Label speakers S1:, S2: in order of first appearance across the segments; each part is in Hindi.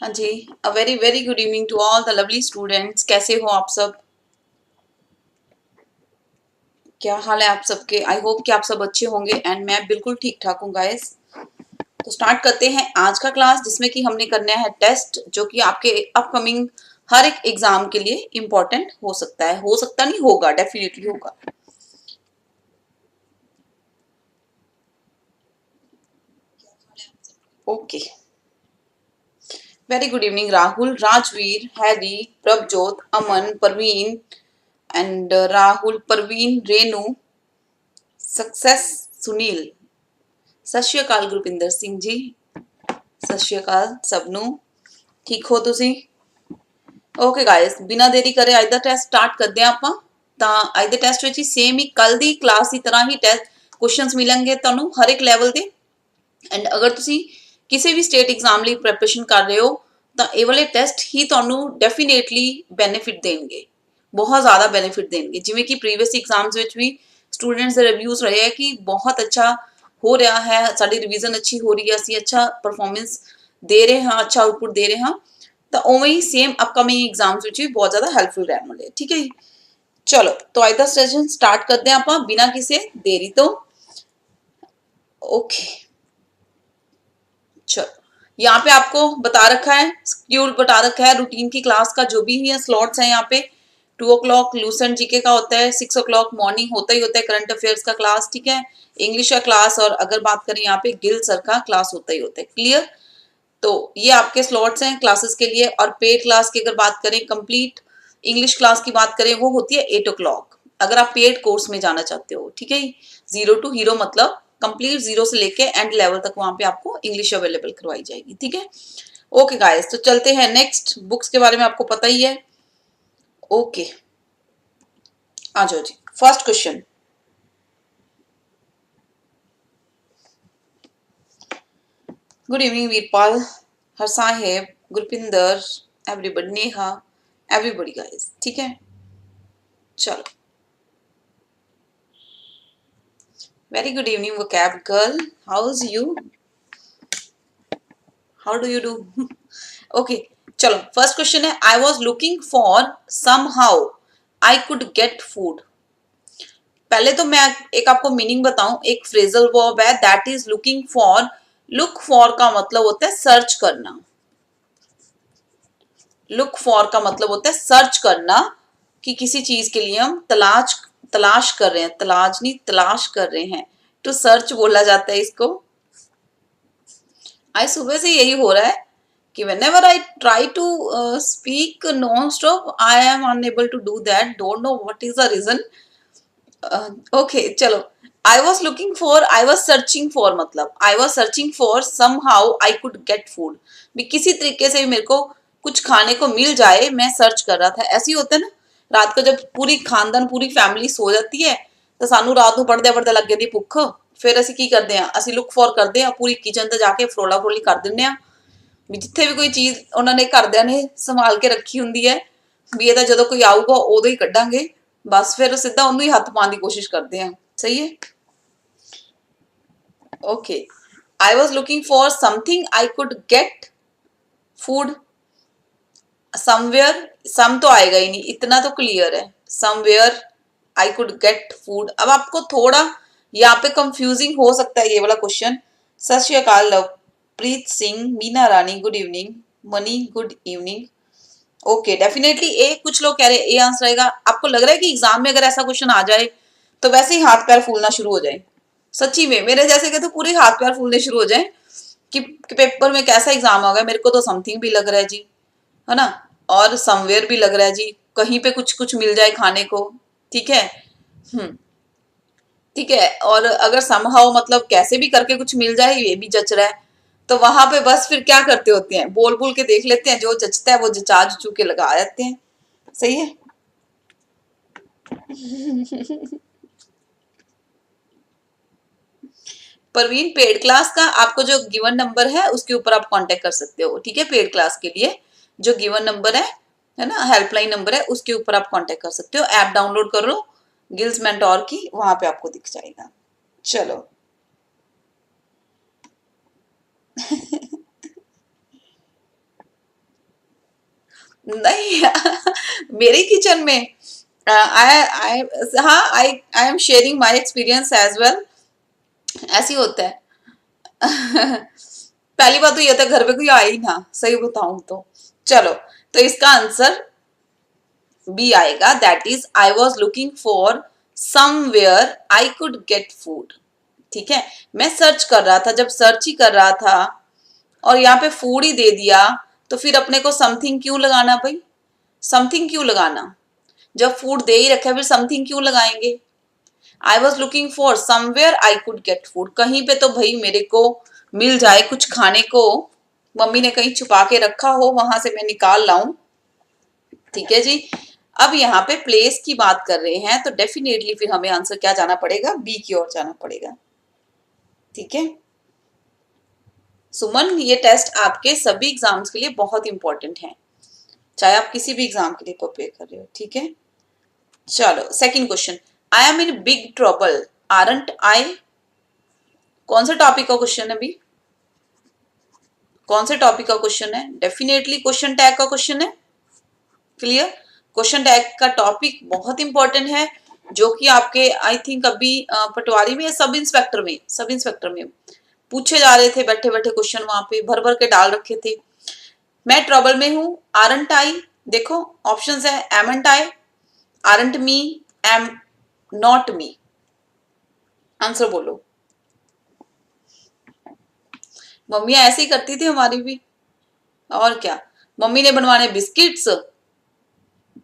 S1: हाँ जी, a very very good evening to all the lovely students. कैसे हो आप सब? क्या हाल है आप सबके? आई होप कि आप सब अच्छे होंगे एंड मैं बिल्कुल ठीक ठाक हूँ गाइस। तो स्टार्ट करते हैं आज का क्लास, जिसमें कि हमने करना है टेस्ट, जो कि आपके अपकमिंग हर एक एग्जाम के लिए इम्पोर्टेंट हो सकता है। हो सकता नहीं, होगा, डेफिनेटली होगा। Okay, very good evening Rahul, Rajveer, Harry, Prabhjot, Aman, Parveen and Rahul, Parveen, Renu, success, Sunil. सत श्री अकाल ਗੁਰਪਿੰਦਰ ਸਿੰਘ ਜੀ। ਸਤਿ ਸ਼੍ਰੀ ਅਕਾਲ ਸਭ ਨੂੰ। ਠੀਕ ਹੋ ਤੁਸੀਂ? ਓਕੇ ਗਾਇਸ, ਬਿਨਾਂ ਦੇਰੀ ਕਰੇ ਅੱਜ ਦਾ ਟੈਸਟ ਸਟਾਰਟ ਕਰਦੇ ਹਾਂ ਆਪਾਂ। ਤਾਂ ਅੱਜ ਦੇ ਟੈਸਟ ਵਿੱਚ ਹੀ ਸੇਮ ਹੀ ਕੱਲ ਦੀ ਕਲਾਸ ਦੀ ਤਰ੍ਹਾਂ ਹੀ ਟੈਸਟ ਕੁਐਸਚਨਸ ਮਿਲਣਗੇ ਤੁਹਾਨੂੰ ਹਰ ਇੱਕ ਲੈਵਲ ਦੇ। ਐਂਡ ਅਗਰ ਤੁਸੀਂ ਕਿਸੇ ਵੀ ਸਟੇਟ ਐਗਜ਼ਾਮ ਲਈ ਪ੍ਰੈਪਰੇਸ਼ਨ ਕਰ ਰਹੇ ਹੋ ਤਾਂ ਇਹ ਵਾਲੇ ਟੈਸਟ ਹੀ ਤੁਹਾਨੂੰ ਡੈਫੀਨੇਟਲੀ ਬੈਨੀਫਿਟ ਦੇਣਗੇ, ਬਹੁਤ ਜ਼ਿਆਦਾ ਬੈਨੀਫਿਟ ਦੇਣਗੇ। ਜਿਵੇਂ ਕਿ ਪ੍ਰੀਵੀਅਸ ਐਗਜ਼ਾਮਸ ਵਿੱਚ ਵੀ ਸਟੂਡੈਂਟਸ ਦੇ ਰਿਵਿਊਜ਼ ਰਹੇ ਹੈ ਕਿ ਬਹੁਤ ਅੱਛਾ ਹੋ ਰਿਹਾ ਹੈ, ਸਾਡੀ ਰਿਵੀਜ਼ਨ ਅੱਛੀ ਹੋ ਰਹੀ ਹੈ, ਅਸੀਂ ਅੱਛਾ ਪਰਫਾਰਮੈਂਸ ਦੇ ਰਹੇ ਹਾਂ, ਅੱਛਾ ਆਊਟਪੁੱਟ ਦੇ ਰਹੇ ਹਾਂ। ਤਾਂ ਉਵੇਂ ਹੀ ਸੇਮ ਅਪਕਮਿੰਗ ਐਗਜ਼ਾਮਸ ਵਿੱਚ ਵੀ ਬਹੁਤ ਜ਼ਿਆਦਾ ਹੈਲਪਫੁਲ ਰਹਿਣ ਵਾਲੇ ਹੈ। ਠੀਕ ਹੈ ਜੀ, ਚਲੋ तो ਅੱਜ ਦਾ ਸੈਸ਼ਨ ਸਟਾर्ट करते हैं ਆਪਾਂ बिना किसी देरी तो। ओके, चलो यहाँ पे आपको बता रखा है, शेड्यूल बता रखा है रूटीन की क्लास का, जो भी है स्लॉट्स है यहाँ पे। 2 o'clock लूसेंट जीके का होता है, 6 o'clock मॉर्निंग होता ही होता है करंट अफेयर्स का क्लास, ठीक है। इंग्लिश का क्लास, और अगर बात करें यहाँ पे गिल सर का क्लास होता ही होता है। क्लियर? तो ये आपके स्लॉट्स हैं क्लासेस के लिए। और पेड क्लास की अगर बात करें, कंप्लीट इंग्लिश क्लास की बात करें, वो होती है 8 o'clock, अगर आप पेड कोर्स में जाना चाहते हो। ठीक है, जीरो टू हीरो मतलब कंप्लीट जीरो से लेके एंड लेवल तक वहां पे आपको इंग्लिश अवेलेबल करवाई जाएगी। ठीक है, ओके गाइस, तो चलते हैं नेक्स्ट। बुक्स के बारे में आपको पता ही है। ओके, आ जाओ जी, first question. Good evening Veerpal, Har Saheb, Gurpinder, everybody, Neha, everybody guys. ठीक है, चलो। Very good evening, vocab girl. How's you? How do you do? Okay, चलो फर्स्ट क्वेश्चन है, आई was looking for somehow I could get food। पहले तो मैं एक आपको मीनिंग बताऊं, एक फ्रेजल वर्ब है that is looking for. Look for का मतलब होता है सर्च करना। लुक फॉर का मतलब होता है सर्च करना, कि किसी चीज के लिए हम तलाश तलाश कर रहे हैं, तलाश नहीं तलाश कर रहे हैं, तो सर्च बोला जाता है इसको। आज सुबह से यही हो रहा है कि whenever I try to speak non-stop, I am unable to do that. Don't know what is the reason. Okay, चलो। I was looking for, I was searching for मतलब I was searching for somehow I could get food। भी किसी तरीके से भी मेरे को कुछ खाने को मिल जाए, मैं सर्च कर रहा था। ऐसे ही होता है ना, रात को जब पूरी खानदान पूरी फैमिली सो जाती है तो सानू रात को पढ़दे पढ़दे लग जाती भुख। फिर ਅਸੀਂ ਕੀ ਕਰਦੇ ਆ, ਅਸੀਂ ਲੁੱਕ ਫॉर ਕਰਦੇ ਆ, ਪੂਰੀ ਕਿਚਨ ਤੇ ਜਾ ਕੇ ਫਰੋਲਾ ਫਰੋਲੀ ਕਰ ਦਿੰਨੇ ਆ ਵੀ ਜਿੱਥੇ ਵੀ ਕੋਈ ਚੀਜ਼ ਉਹਨਾਂ ਨੇ ਘਰਦਿਆਂ ਨੇ ਸੰਭਾਲ ਕੇ ਰੱਖੀ ਹੁੰਦੀ ਹੈ ਵੀ ਇਹ ਤਾਂ ਜਦੋਂ ਕੋਈ ਆਊਗਾ ਉਦੋਂ ਹੀ ਕੱਢਾਂਗੇ, ਬਸ ਫਿਰ ਸਿੱਧਾ ਉਹਨੂੰ ਹੀ ਹੱਥ ਪਾਉਣ ਦੀ ਕੋਸ਼ਿਸ਼ ਕਰਦੇ ਆ। ਸਹੀ ਹੈ, okay. I was looking for something I could get food somewhere. Some तो आएगा ही नहीं, इतना तो क्लियर है, somewhere I could get food. अब आपको थोड़ा यहाँ पे कंफ्यूजिंग हो सकता है ये वाला question. Sat Shri Akal Lovepreet Singh, Meena Rani good evening, Mani good evening. Okay, definitely a, कुछ लोग कह रहे हैं ए आंसर आएगा। आपको लग रहा है कि एग्जाम में अगर ऐसा क्वेश्चन आ जाए तो वैसे ही हाथ पैर फूलना शुरू हो जाए। सच्ची में मेरे जैसे के तो पूरे हाथ पैर फूलने शुरू हो जाए कि पेपर में कैसा एग्जाम होगा। मेरे को तो समथिंग भी लग रहा है जी, है ना, और समवेयर भी लग रहा है जी, कहीं पे कुछ कुछ मिल जाए खाने को। ठीक है, हम्म, ठीक है। और अगर समहाउ मतलब कैसे भी करके कुछ मिल जाए, ये भी जच रहा है। तो वहां पे बस फिर क्या करते होते हैं, बोल बोल के देख लेते हैं, जो जचता है वो जचा जचू के लगा देते हैं। सही है। परवीन, पेड क्लास का आपको जो गिवन नंबर है उसके ऊपर आप कांटेक्ट कर सकते हो। ठीक है, पेड क्लास के लिए जो गिवन नंबर है ना, हेल्पलाइन नंबर है, उसके ऊपर आप कांटेक्ट कर सकते हो। ऐप डाउनलोड कर लो गिल्स मेंटोर की, वहां पे आपको दिख जाएगा। चलो। नहीं मेरे किचन में आई हाँ I am sharing my experience as well. ऐसे ही होता है पहली बात तो ये था घर पे कोई आ ही ना, सही बताऊं तो। चलो, तो इसका आंसर बी आएगा, that is I was looking for somewhere I could get food. ठीक है, मैं सर्च कर रहा था, जब सर्च ही कर रहा था और यहाँ पे फूड ही दे दिया, तो फिर अपने को समथिंग क्यों लगाना भाई? समथिंग क्यों लगाना? जब फूड दे ही रखा है फिर समथिंग क्यों लगाएंगे? आई was looking for somewhere I could get food, कहीं पे तो भाई मेरे को मिल जाए कुछ खाने को, मम्मी ने कहीं छुपा के रखा हो, वहां से मैं निकाल लाऊं। ठीक है जी। अब यहाँ पे प्लेस की बात कर रहे हैं तो डेफिनेटली फिर हमें आंसर क्या जाना पड़ेगा? बी की ओर जाना पड़ेगा। ठीक है सुमन, ये टेस्ट आपके सभी एग्जाम्स के लिए बहुत इंपॉर्टेंट है, चाहे आप किसी भी एग्जाम के लिए प्रिपेयर कर रहे हो। ठीक है, चलो second question, I am in big trouble aren't I. कौन से टॉपिक का क्वेश्चन है अभी? कौन से टॉपिक का क्वेश्चन है? डेफिनेटली क्वेश्चन टैग का क्वेश्चन है। क्लियर, क्वेश्चन टैग का टॉपिक बहुत इंपॉर्टेंट है, जो कि आपके आई थिंक अभी पटवारी में या सब इंस्पेक्टर में पूछे जा रहे थे, बैठे बैठे क्वेश्चन वहां पे भर भर के डाल रखे थे। मैं ट्रबल में हूं, आरंट आई, देखो ऑप्शंस है, एमंट आई, aren't me, am not me. Answer बोलो। मम्मी ऐसे ही करती थी हमारी भी, और क्या। मम्मी ने बनवाने बिस्किट्स,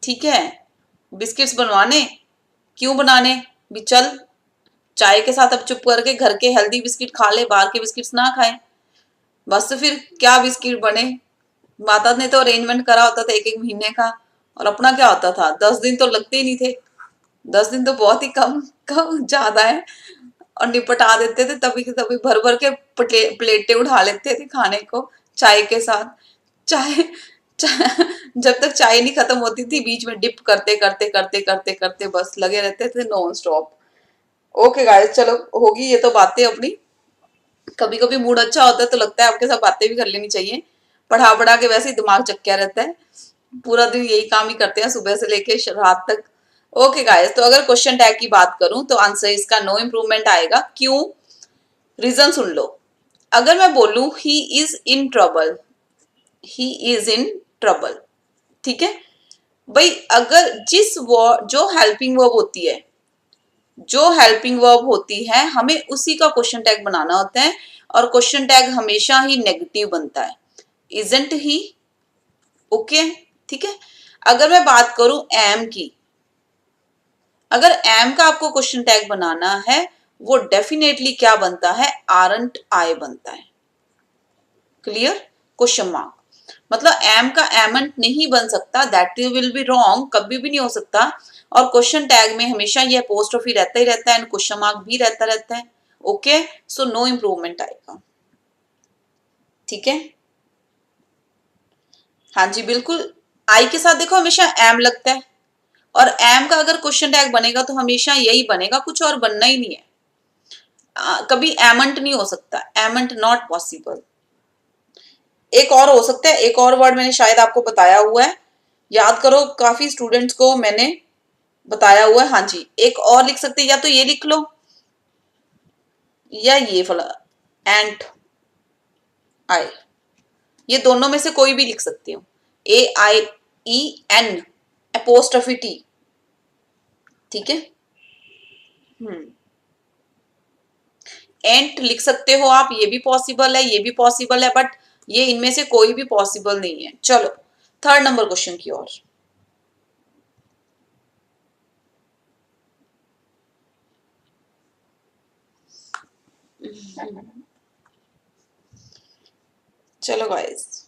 S1: ठीक है, बिस्किट्स बनवाने, क्यों बनाने? भी चल चाय के साथ अब चुप करके घर के हेल्दी बिस्किट खा ले, बाहर के बिस्किट्स ना खाए। बस तो फिर क्या बिस्किट बने? माता ने तो अरेंजमेंट करा होता था एक एक महीने का, और अपना क्या होता था, 10 दिन तो लगते ही नहीं थे। 10 दिन तो बहुत ही कम कम ज्यादा है, और निपटा देते थे, तभी के तभी भर भर के प्लेटें उठा लेते थे खाने को चाय के साथ। चाय, जब तक चाय नहीं खत्म होती थी बीच में डिप करते करते करते करते करते बस लगे रहते थे नॉन स्टॉप। ओके गाइस, चलो होगी ये तो बातें अपनी। कभी कभी मूड अच्छा होता है तो लगता है आपके साथ बातें भी कर लेनी चाहिए। पढ़ा पढ़ा के वैसे ही दिमाग चक्किया रहता है, पूरा दिन यही काम ही करते हैं सुबह से लेके रात तक। ओके गाइस, तो अगर क्वेश्चन टैग की बात करूं तो आंसर इसका नो इम्प्रूवमेंट आएगा। क्यों? रीजन सुन लो। अगर मैं बोलूं he is in trouble, he is in trouble, ठीक है भाई, अगर जिस वर्ब जो हेल्पिंग वर्ब होती है, जो हेल्पिंग वर्ब होती है हमें उसी का क्वेश्चन टैग बनाना होता है, और क्वेश्चन टैग हमेशा ही नेगेटिव बनता है, इजंट ही। ओके, ठीक है। अगर मैं बात करूं एम की, अगर एम का आपको क्वेश्चन टैग बनाना है, वो डेफिनेटली क्या बनता है? आरंट आई बनता है। क्लियर, क्वेश्चन मार्क, मतलब एम का एमंट नहीं बन सकता, दैट विल बी रॉन्ग, कभी भी नहीं हो सकता। और क्वेश्चन टैग में हमेशा ये अपोस्ट्रोफी रहता ही रहता है एंड क्वेश्चन मार्क भी रहता रहता है। ओके, सो नो इंप्रूवमेंट आएगा। ठीक है, हाँ जी बिल्कुल। आई के साथ देखो हमेशा एम लगता है, और एम का अगर क्वेश्चन टैग बनेगा तो हमेशा यही बनेगा, कुछ और बनना ही नहीं है। कभी एमंट नहीं हो सकता, एमंट नॉट पॉसिबल। एक और हो सकता है, एक और वर्ड मैंने शायद आपको बताया हुआ है, याद करो, काफी स्टूडेंट्स को मैंने बताया हुआ है। हाँ जी, एक और लिख सकते हैं, या तो ये लिख लो या ये फला, एंट आई, ये दोनों में से कोई भी लिख सकती हूँ। AIEN अपोस्ट्रोफी टी, ठीक है। एंट लिख सकते हो आप, ये भी पॉसिबल है, ये भी पॉसिबल है, बट ये इनमें से कोई भी पॉसिबल नहीं है। चलो थर्ड नंबर क्वेश्चन की ओर। चलो guys,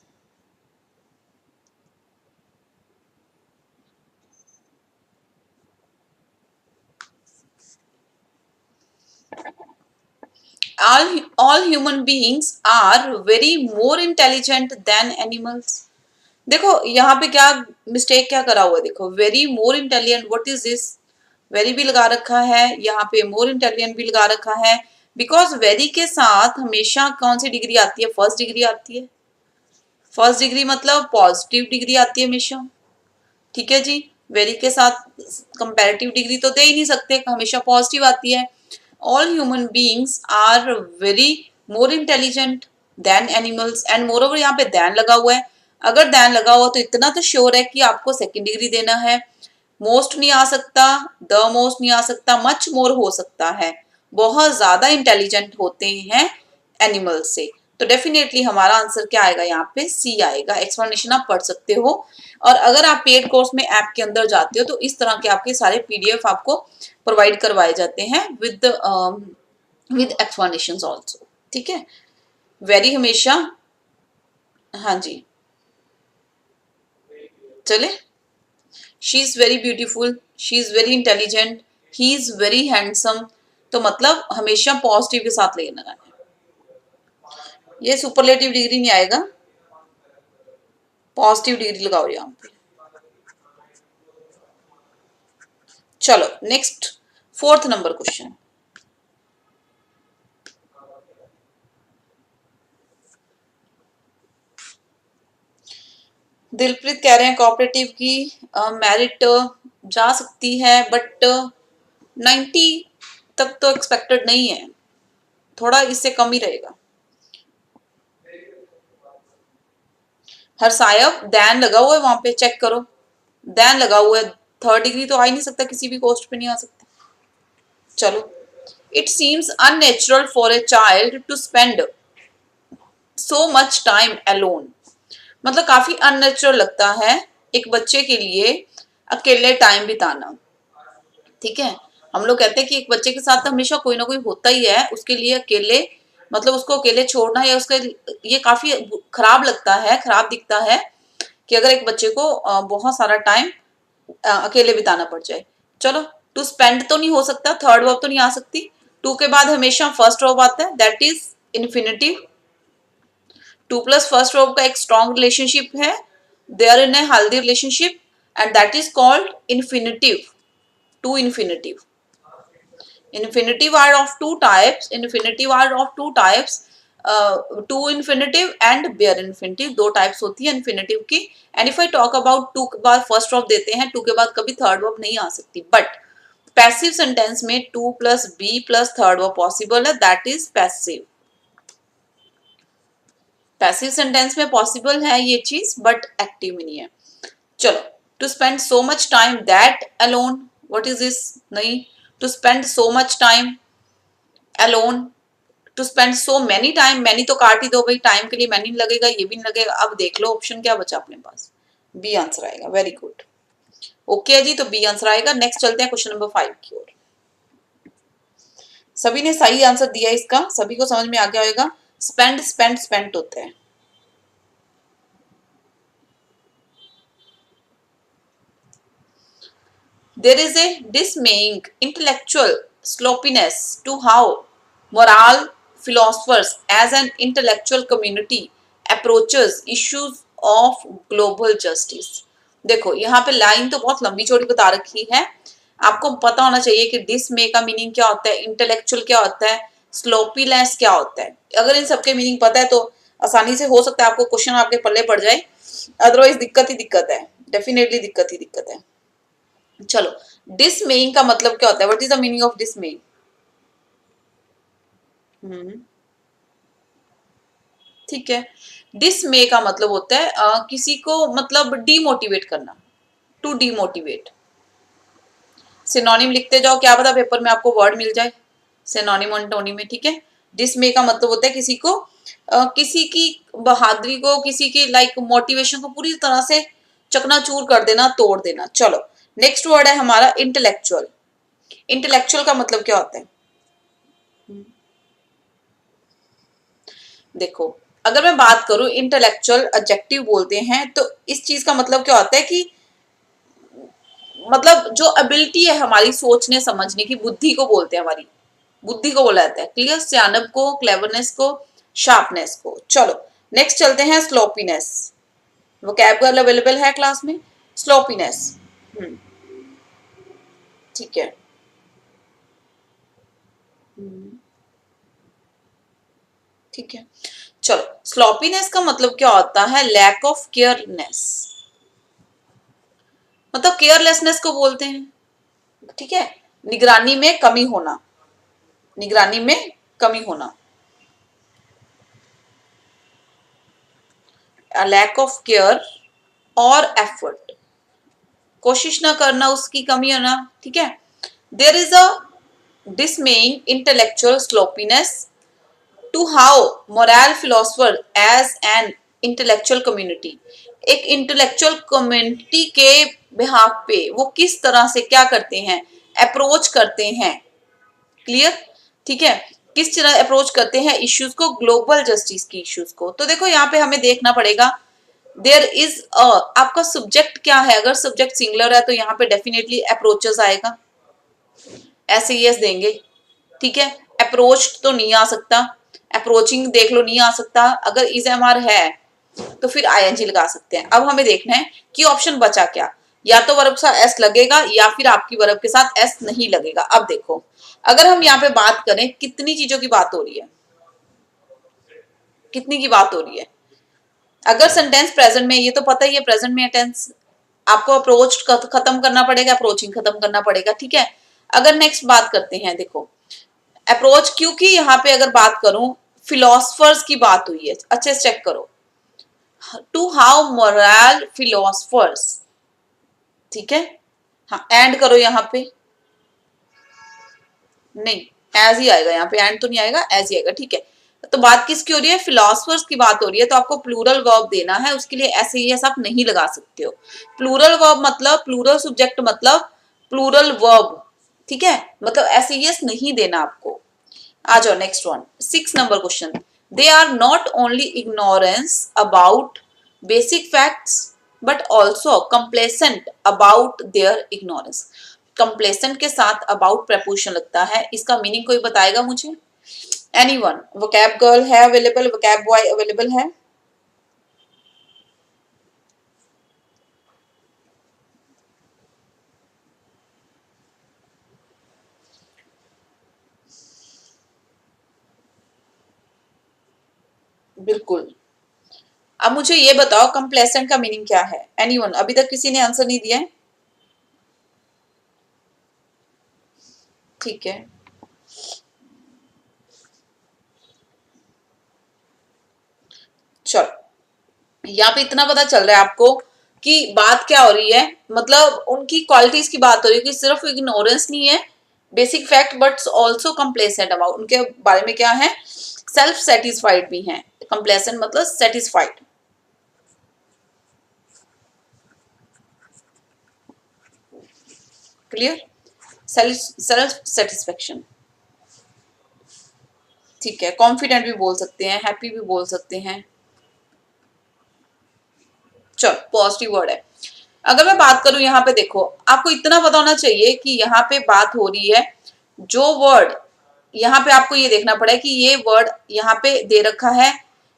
S1: all human beings are very more intelligent than animals। देखो यहाँ पे क्या मिस्टेक क्या करा हुआ है, देखो very more intelligent, what is this? Very भी लगा रखा है, यहाँ पे मोर इंटेलिजेंट भी लगा रखा है, बिकॉज वेरी के साथ हमेशा कौन सी डिग्री आती है? फर्स्ट डिग्री आती है। फर्स्ट डिग्री मतलब पॉजिटिव डिग्री आती है हमेशा, ठीक है जी। वेरी के साथ कंपैरेटिव डिग्री तो दे ही नहीं सकते, हमेशा पॉजिटिव आती है। All human beings are very more intelligent than animals and moreover, यहाँ पे दैन लगा हुआ है। अगर दैन लगा हुआ तो इतना तो श्योर है कि आपको सेकेंड डिग्री देना है। मोस्ट नहीं आ सकता, द मोस्ट नहीं आ सकता, मच मोर हो सकता है। बहुत ज्यादा इंटेलिजेंट होते हैं एनिमल से। तो डेफिनेटली हमारा आंसर क्या आएगा, यहाँ पे सी आएगा। एक्सप्लेनेशन आप पढ़ सकते हो। और अगर आप पेड कोर्स में ऐप के अंदर जाते हो तो इस तरह के आपके सारे पीडीएफ आपको प्रोवाइड करवाए जाते हैं विद एक्सप्लेनेशंस आल्सो। ठीक है, वेरी हमेशा, हाँ जी, चले। She is very beautiful, she is very intelligent, he is very handsome. तो मतलब हमेशा पॉजिटिव के साथ लेना है। ये सुपरलेटिव डिग्री नहीं आएगा, पॉजिटिव डिग्री लगाओ यहाँ पे। चलो next, fourth number question. Dilpreet कह रहे हैं कोऑपरेटिव की मेरिट जा सकती है बट 90 तक तो एक्सपेक्टेड नहीं है, थोड़ा इससे कम ही रहेगा। हर साहब दैन लगा हुआ है वहां पे, चेक करो, दैन लगा हुआ है। थर्ड डिग्री तो आ ही नहीं सकता, किसी भी पोस्ट पे नहीं आ सकता। चलो, it seems unnatural for a child to spend so much time alone. मतलब काफी अननेचुरल लगता है एक बच्चे के लिए अकेले टाइम बिताना। ठीक है, हम लोग कहते हैं कि एक बच्चे के साथ तो हमेशा कोई ना कोई होता ही है, उसके लिए अकेले मतलब उसको अकेले छोड़ना या उसका ये काफी खराब लगता है, खराब दिखता है कि अगर एक बच्चे को बहुत सारा टाइम अकेले बिताना पड़ जाए। चलो, टू स्पेंड तो नहीं हो सकता, थर्ड वर्ब तो नहीं आ सकती। टू के बाद हमेशा फर्स्ट वर्ब आता है, that is infinitive. To plus first verb का एक स्ट्रॉन्ग रिलेशनशिप है, they are in a healthy relationship and that is called infinitive. To infinitive. Infinitive are of two types. Infinitive are of two types. To infinitive and bare infinitive, दो टाइप्स होती है इन्फिनेटिव की। And if I talk about to के बाद फर्स्ट वर्ब देते हैं, टू के बाद कभी थर्ड वर्ब नहीं आ सकती। बट पैसिव सेंटेंस में to plus be plus third verb possible है, that is passive. Passive sentence में पॉसिबल है ये चीज, बट एक्टिव में नहीं है। चलो, to spend so much time that alone, what is this, नहीं। To spend so much time alone, to spend so many time, many तो काट ही दो भाई, टाइम के लिए मैनी लगेगा, ये भी नहीं लगेगा। अब देख लो ऑप्शन क्या बचा अपने पास, बी आंसर आएगा। वेरी गुड, ओके जी, तो बी आंसर आएगा। नेक्स्ट चलते हैं क्वेश्चन नंबर 5 की ओर। सभी ने सही आंसर दिया इसका, सभी को समझ में आ गया होगा। स्पेंड स्पेंड स्पेंट होता है। There is a dismaying intellectual sloppiness to how moral philosophers as an intellectual community approaches issues of global justice। देखो यहाँ पे लाइन तो बहुत लंबी चौड़ी बता रखी है, आपको पता होना चाहिए कि डिसमे का मीनिंग क्या होता है, इंटेलेक्चुअल क्या होता है, स्लोपीनेस क्या होता है। अगर इन सबके मीनिंग पता है तो आसानी से हो सकता है आपको क्वेश्चन आपके पल्ले पड़ जाए, अदरवाइज दिक्कत ही दिक्कत है, डेफिनेटली दिक्कत ही दिक्कत है। चलो, डिसमेइंग का मतलब क्या होता है, what is the meaning of dismaying? ठीक है, डिसमे का मतलब होता है किसी को मतलब डीमोटिवेट करना, टू डीमोटिवेट। सिनोनिम लिखते जाओ, क्या पता पेपर में आपको वर्ड मिल जाए सिनोनिम एंटोनिम में। ठीक है, डिसमे का मतलब होता है किसी को किसी की बहादुरी को, किसी की लाइक मोटिवेशन को पूरी तरह से चकनाचूर कर देना, तोड़ देना। चलो, नेक्स्ट वर्ड है हमारा इंटेलेक्चुअल। इंटेलेक्चुअल का मतलब क्या होता है? देखो, अगर मैं बात करूं इंटेलेक्चुअल एडजेक्टिव बोलते हैं तो इस चीज का मतलब क्या होता है कि मतलब जो एबिलिटी है हमारी सोचने समझने की, बुद्धि को बोलते हैं, हमारी बुद्धि को बोला जाता है। क्लियर, सियानप को, क्लेवरनेस को, शार्पनेस को। चलो नेक्स्ट चलते हैं स्लोपीनेस। वो कैब अवेलेबल है क्लास में, स्लोपीनेस। ठीक है, ठीक है। चलो, स्लॉपीनेस का मतलब क्या होता है? Lack of careness. मतलब केयरलेसनेस को बोलते हैं, ठीक है। निगरानी में कमी होना, निगरानी में कमी होना, लैक ऑफ केयर और एफर्ट, कोशिश ना करना, उसकी कमी होना, ठीक है। There is a dismaying intellectual sloppiness to how moral philosopher as an intellectual community, एक इंटेलेक्चुअल कम्युनिटी के बिहाफ पे वो किस तरह से क्या करते हैं, अप्रोच करते हैं। क्लियर, ठीक है, किस तरह अप्रोच करते हैं इश्यूज को, ग्लोबल जस्टिस की इश्यूज को। तो देखो यहाँ पे हमें देखना पड़ेगा देयर इज आपका सब्जेक्ट क्या है। अगर सब्जेक्ट सिंगुलर है तो यहाँ पे डेफिनेटली अप्रोचेस आएगा, ऐसे यस देंगे, ठीक है। अप्रोच तो नहीं आ सकता, अप्रोचिंग देख लो नहीं आ सकता। अगर इज एम आर है तो फिर आईएनजी लगा सकते हैं। अब हमें देखना है कि ऑप्शन बचा क्या, या तो वर्ब का एस लगेगा या फिर आपकी वर्ब के साथ एस नहीं लगेगा। अब देखो अगर हम यहाँ पे बात करें, कितनी चीजों की बात हो रही है, कितनी की बात हो रही है। अगर सेंटेंस प्रेजेंट में, ये तो पता ही है प्रेजेंट में टेंस, आपको अप्रोच खत्म करना पड़ेगा, अप्रोचिंग खत्म करना पड़ेगा, ठीक है। अगर नेक्स्ट बात करते हैं, देखो अप्रोच, क्योंकि यहाँ पे अगर बात करूं फिलोसफर्स की बात हुई है, अच्छे से चेक करो, टू हाउ मोरल फिलोसफर्स, ठीक है। हाँ एंड करो यहाँ पे, नहीं एज ही आएगा, यहाँ पे एंड तो नहीं आएगा, एज ही आएगा, ठीक है। तो बात किसकी हो रही है, फिलोसफर्स की बात हो रही है, तो आपको प्लूरल वर्ब देना है, उसके लिए ऐसे ही आप नहीं लगा सकते हो। प्लूरल वर्ब मतलब प्लूरल सब्जेक्ट मतलब प्लूरल वर्ब, ठीक है, मतलब ऐसे यस नहीं देना आपको। आ जाओ next one, 6 number question. They are not only ignorance about basic facts but also complacent about their ignorance. Complacent के साथ अबाउट प्रपोजिशन लगता है, इसका मीनिंग कोई बताएगा मुझे, एनीवन। वोकैब गर्ल है अवेलेबल, वोकैब बॉय अवेलेबल है? बिल्कुल। अब मुझे ये बताओ कंप्लेसेंट का मीनिंग क्या है, एनीवन? अभी तक किसी ने आंसर नहीं दिया है, ठीक है। चलो यहाँ पे इतना पता चल रहा है आपको कि बात क्या हो रही है, मतलब उनकी क्वालिटीज की बात हो रही है कि सिर्फ इग्नोरेंस नहीं है basic fact but also complacent about, उनके बारे में क्या है, सेल्फ सेटिस्फाइड भी हैं। कंप्लेसेंट मतलब सेटिस्फाइड, क्लियर, सेल्फ सेटिस्फेक्शन, ठीक है। कॉन्फिडेंट भी बोल सकते हैं, हैप्पी भी बोल सकते हैं। चलो पॉजिटिव वर्ड है। अगर मैं बात करूं यहाँ पे, देखो आपको इतना पता होना चाहिए कि यहाँ पे बात हो रही है, जो वर्ड यहाँ पे आपको ये देखना पड़ेगा कि ये वर्ड यहाँ पे दे रखा है,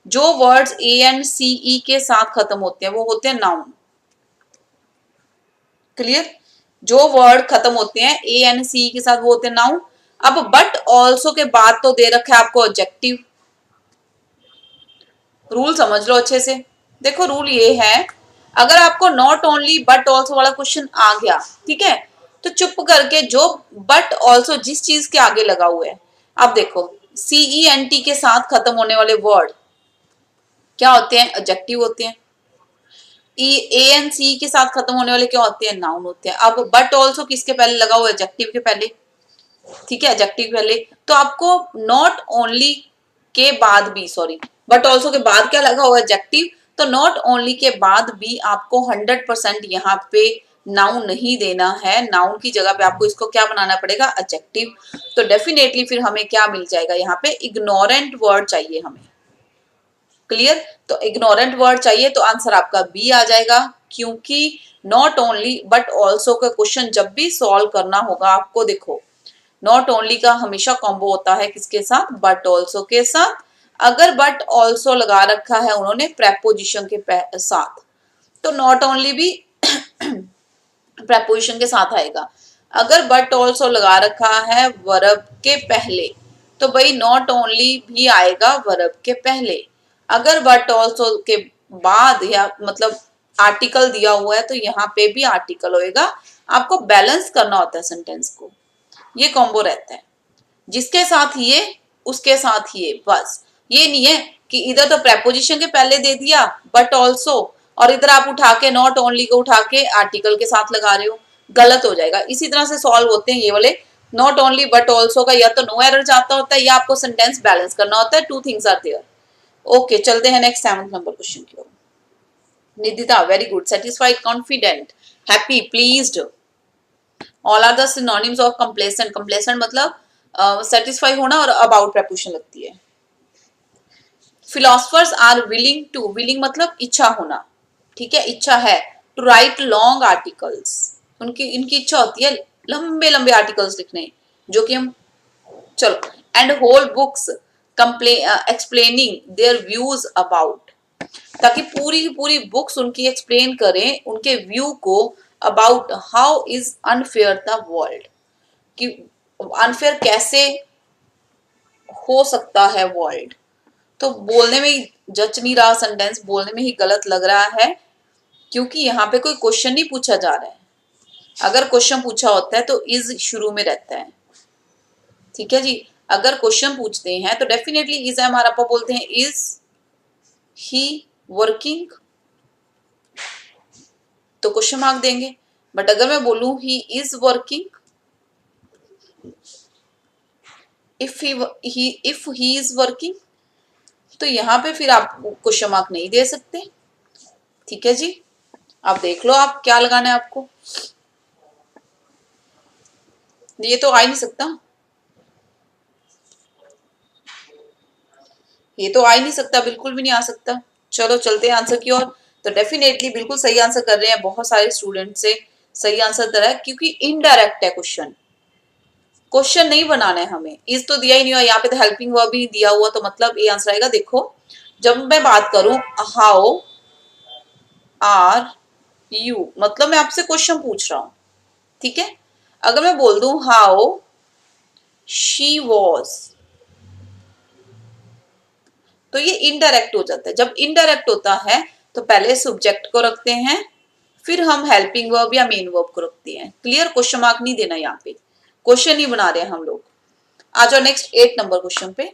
S1: जो वर्ड्स ए एन सी ई के साथ खत्म होते हैं वो होते हैं नाउन, क्लियर। जो वर्ड खत्म होते हैं ए एन सी ई के साथ वो होते हैं नाउन। अब बट ऑल्सो के बाद तो दे रखा है आपको एडजेक्टिव। रूल समझ लो अच्छे से, देखो रूल ये है, अगर आपको नॉट ओनली बट ऑल्सो वाला क्वेश्चन आ गया, ठीक है, तो चुप करके जो बट ऑल्सो जिस चीज के आगे लगा हुआ है, अब देखो सीई एन टी के साथ खत्म होने वाले वर्ड क्या होते हैं, एडजेक्टिव होते हैं। ए एन सी के साथ खत्म होने वाले क्या होते हैं, नाउन होते हैं। अब बट ऑल्सो किसके पहले लगा हुआ है, एडजेक्टिव के पहले, ठीक है, एडजेक्टिव पहले। तो आपको नॉट ओनली के बाद भी, सॉरी बट ऑल्सो के बाद क्या लगा हुआ है, एडजेक्टिव। तो नॉट ओनली के बाद भी आपको 100% यहाँ पे नाउन नहीं देना है, नाउन की जगह पे आपको इसको क्या बनाना पड़ेगा, एडजेक्टिव। तो डेफिनेटली फिर हमें क्या मिल जाएगा, यहाँ पे इग्नोरेंट वर्ड चाहिए हमें, क्लियर। तो इग्नोरेंट वर्ड चाहिए तो आंसर आपका बी आ जाएगा, क्योंकि नॉट ओनली बट ऑल्सो का क्वेश्चन जब भी सॉल्व करना होगा आपको, देखो नॉट ओनली का हमेशा कॉम्बो होता है किसके साथ, बट ऑल्सो के साथ। अगर बट ऑल्सो लगा रखा है उन्होंने प्रेपोजिशन के साथ, तो नॉट ओनली भी प्रेपोजिशन के साथ आएगा। अगर बट ऑल्सो लगा रखा है वर्ब के पहले, तो भाई नॉट ओनली भी आएगा वर्ब के पहले। अगर बट ऑल्सो के बाद या मतलब आर्टिकल दिया हुआ है तो यहाँ पे भी आर्टिकल होएगा। आपको बैलेंस करना होता है सेंटेंस को, ये कॉम्बो रहता है। जिसके साथ ये उसके साथ ये, बस। ये नहीं है कि इधर तो प्रेपोजिशन के पहले दे दिया बट ऑल्सो, और इधर आप उठा के नॉट ओनली को उठा के आर्टिकल के साथ लगा रहे हो, गलत हो जाएगा। इसी तरह से सॉल्व होते हैं ये वाले। नॉट ओनली बट ऑल्सो का या तो नो एरर जाता होता है या आपको सेंटेंस बैलेंस करना होता है। Two things are there. Okay, चलते हैं नेक्स्ट 7th नंबर क्वेश्चन की ओर। Nidita, very good. Satisfied, confident, happy, pleased, all are the synonyms of complacent. Complacent मतलब सेटिस्फाई होना और अबाउट प्रेपोजिशन लगती है। Philosophers are willing to, willing मतलब इच्छा होना, ठीक है, इच्छा है। टू राइट लॉन्ग आर्टिकल्स, उनकी इनकी इच्छा होती है लंबे लंबे आर्टिकल्स लिखने, जो कि हम, चलो, and whole books explaining their views about, ताकि पूरी की पूरी बुक्स उनकी एक्सप्लेन करें उनके व्यू को about how is unfair the world, कि अनफेयर कैसे हो सकता है वर्ल्ड। तो बोलने में ही जच नहीं रहा सेंटेंस, बोलने में ही गलत लग रहा है, क्योंकि यहाँ पे कोई क्वेश्चन नहीं पूछा जा रहा है। अगर क्वेश्चन पूछा होता है तो इज शुरू में रहता है, ठीक है जी। अगर क्वेश्चन पूछते हैं तो डेफिनेटली इज हमारा आप बोलते हैं इज ही वर्किंग, तो क्वेश्चन मार्क देंगे। बट अगर मैं बोलूं he is working, if he is working, तो यहाँ पे फिर आप क्वेश्चन मार्क नहीं दे सकते, ठीक है जी। आप देख लो आप क्या लगाना है आपको, ये तो आ ही नहीं सकता, ये तो आ ही नहीं सकता, बिल्कुल भी नहीं आ सकता। चलो चलते हैं आंसर की ओर। तो डेफिनेटली बिल्कुल सही आंसर कर रहे हैं बहुत सारे स्टूडेंट से, सही आंसर दे रहा है, क्योंकि इनडायरेक्ट है क्वेश्चन, क्वेश्चन नहीं बनाना है हमें। इज तो दिया ही नहीं हुआ, यहाँ पे तो हेल्पिंग वर्ब भी दिया हुआ, तो मतलब ये आंसर आएगा। देखो, जब मैं बात करूं हाउ आर यू, मतलब मैं आपसे क्वेश्चन पूछ रहा हूं, ठीक है। अगर मैं बोल दूं हाउ शी वॉज, तो ये इनडायरेक्ट हो जाता है। जब इनडायरेक्ट होता है तो पहले सब्जेक्ट को रखते हैं, फिर हम हेल्पिंग वर्ब या मेन वर्ब को रखते हैं। क्लियर, क्वेश्चन मार्क नहीं देना, यहाँ पे क्वेश्चन नहीं बना रहे हैं हम लोग। आ जाओ नेक्स्ट 8 नंबर क्वेश्चन पे।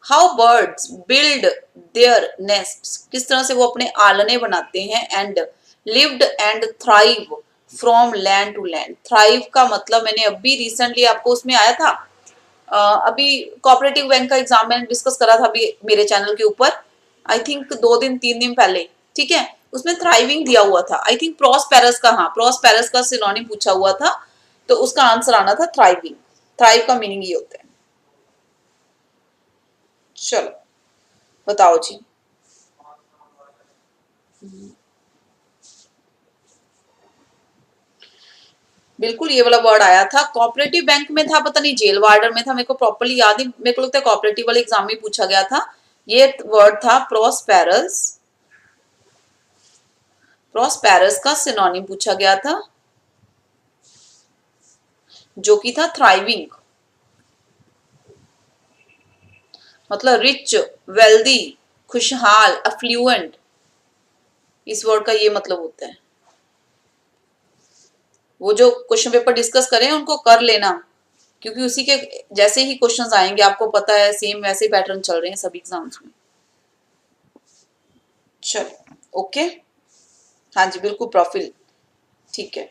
S1: How birds build their nest, किस तरह से वो अपने आलने बनाते हैं। And lived and thrive from land to land. Thrive का मतलब मैंने अभी रिसेंटली आपको उसमें आया था, अभी कोऑपरेटिव बैंक का एग्जाम मैंने डिस्कस करा था अभी मेरे चैनल के ऊपर, आई थिंक 2 दिन 3 दिन पहले, ठीक है। उसमें थ्राइविंग दिया हुआ था, आई थिंक प्रॉस्पेरस का, हाँ प्रॉस्पेरस का सिनोनिम पूछा हुआ था, तो उसका आंसर आना था थ्राइविंग। थ्राइव का मीनिंग ये होता है। चलो बताओ जी। बिल्कुल ये वाला वर्ड आया था, कोऑपरेटिव बैंक में था, पता नहीं जेल वार्डर में था, मेरे को प्रॉपर्ली याद नहीं, मेरे को लगता है कोऑपरेटिव वाले एग्जाम में पूछा गया था। ये वर्ड था प्रॉस्पेरस, प्रॉस्पेरस का सिनोनिम पूछा गया था, जो कि था थ्राइविंग, मतलब रिच, वेल्दी, खुशहाल, अफ्लुएंट, इस वर्ड का ये मतलब होता है। वो जो क्वेश्चन पेपर डिस्कस करें उनको कर लेना, क्योंकि उसी के जैसे ही क्वेश्चंस आएंगे, आपको पता है सेम वैसे पैटर्न चल रहे हैं सभी एग्जाम्स में। चलो ओके, हाँ जी बिल्कुल प्रोफिल, ठीक है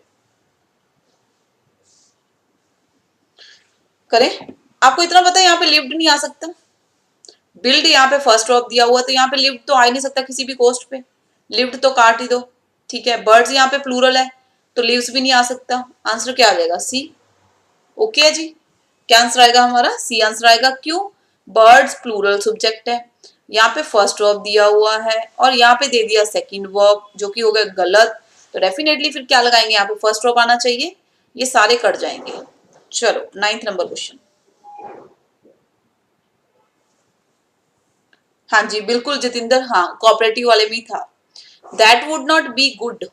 S1: करें। आपको इतना पता है यहाँ पे लिफ्ट नहीं आ सकता, बिल्ड यहाँ पे फर्स्ट ऑफ दिया हुआ, तो यहाँ पे लिफ्ट तो आ ही नहीं सकता किसी भी कोस्ट पे, लिफ्ट तो काट ही दो, ठीक है। बर्ड्स यहाँ पे प्लूरल है तो लिव्स भी नहीं आ सकता। आंसर क्या आ जाएगा, सी। ओके है जी, क्या आंसर आएगा हमारा, सी आंसर आएगा। क्यों, बर्ड्स प्लूरल सब्जेक्ट है, यहाँ पे फर्स्ट वर्ब दिया हुआ है और यहाँ पे दे दिया सेकंड वर्ब, जो कि हो गया गलत। तो डेफिनेटली फिर क्या लगाएंगे, यहाँ पे फर्स्ट वर्ब आना चाहिए, ये सारे कट जाएंगे। चलो 9th नंबर क्वेश्चन। हाँ जी बिल्कुल जितेंद्र, हाँ कोऑपरेटिव वाले में ही था। That would not be good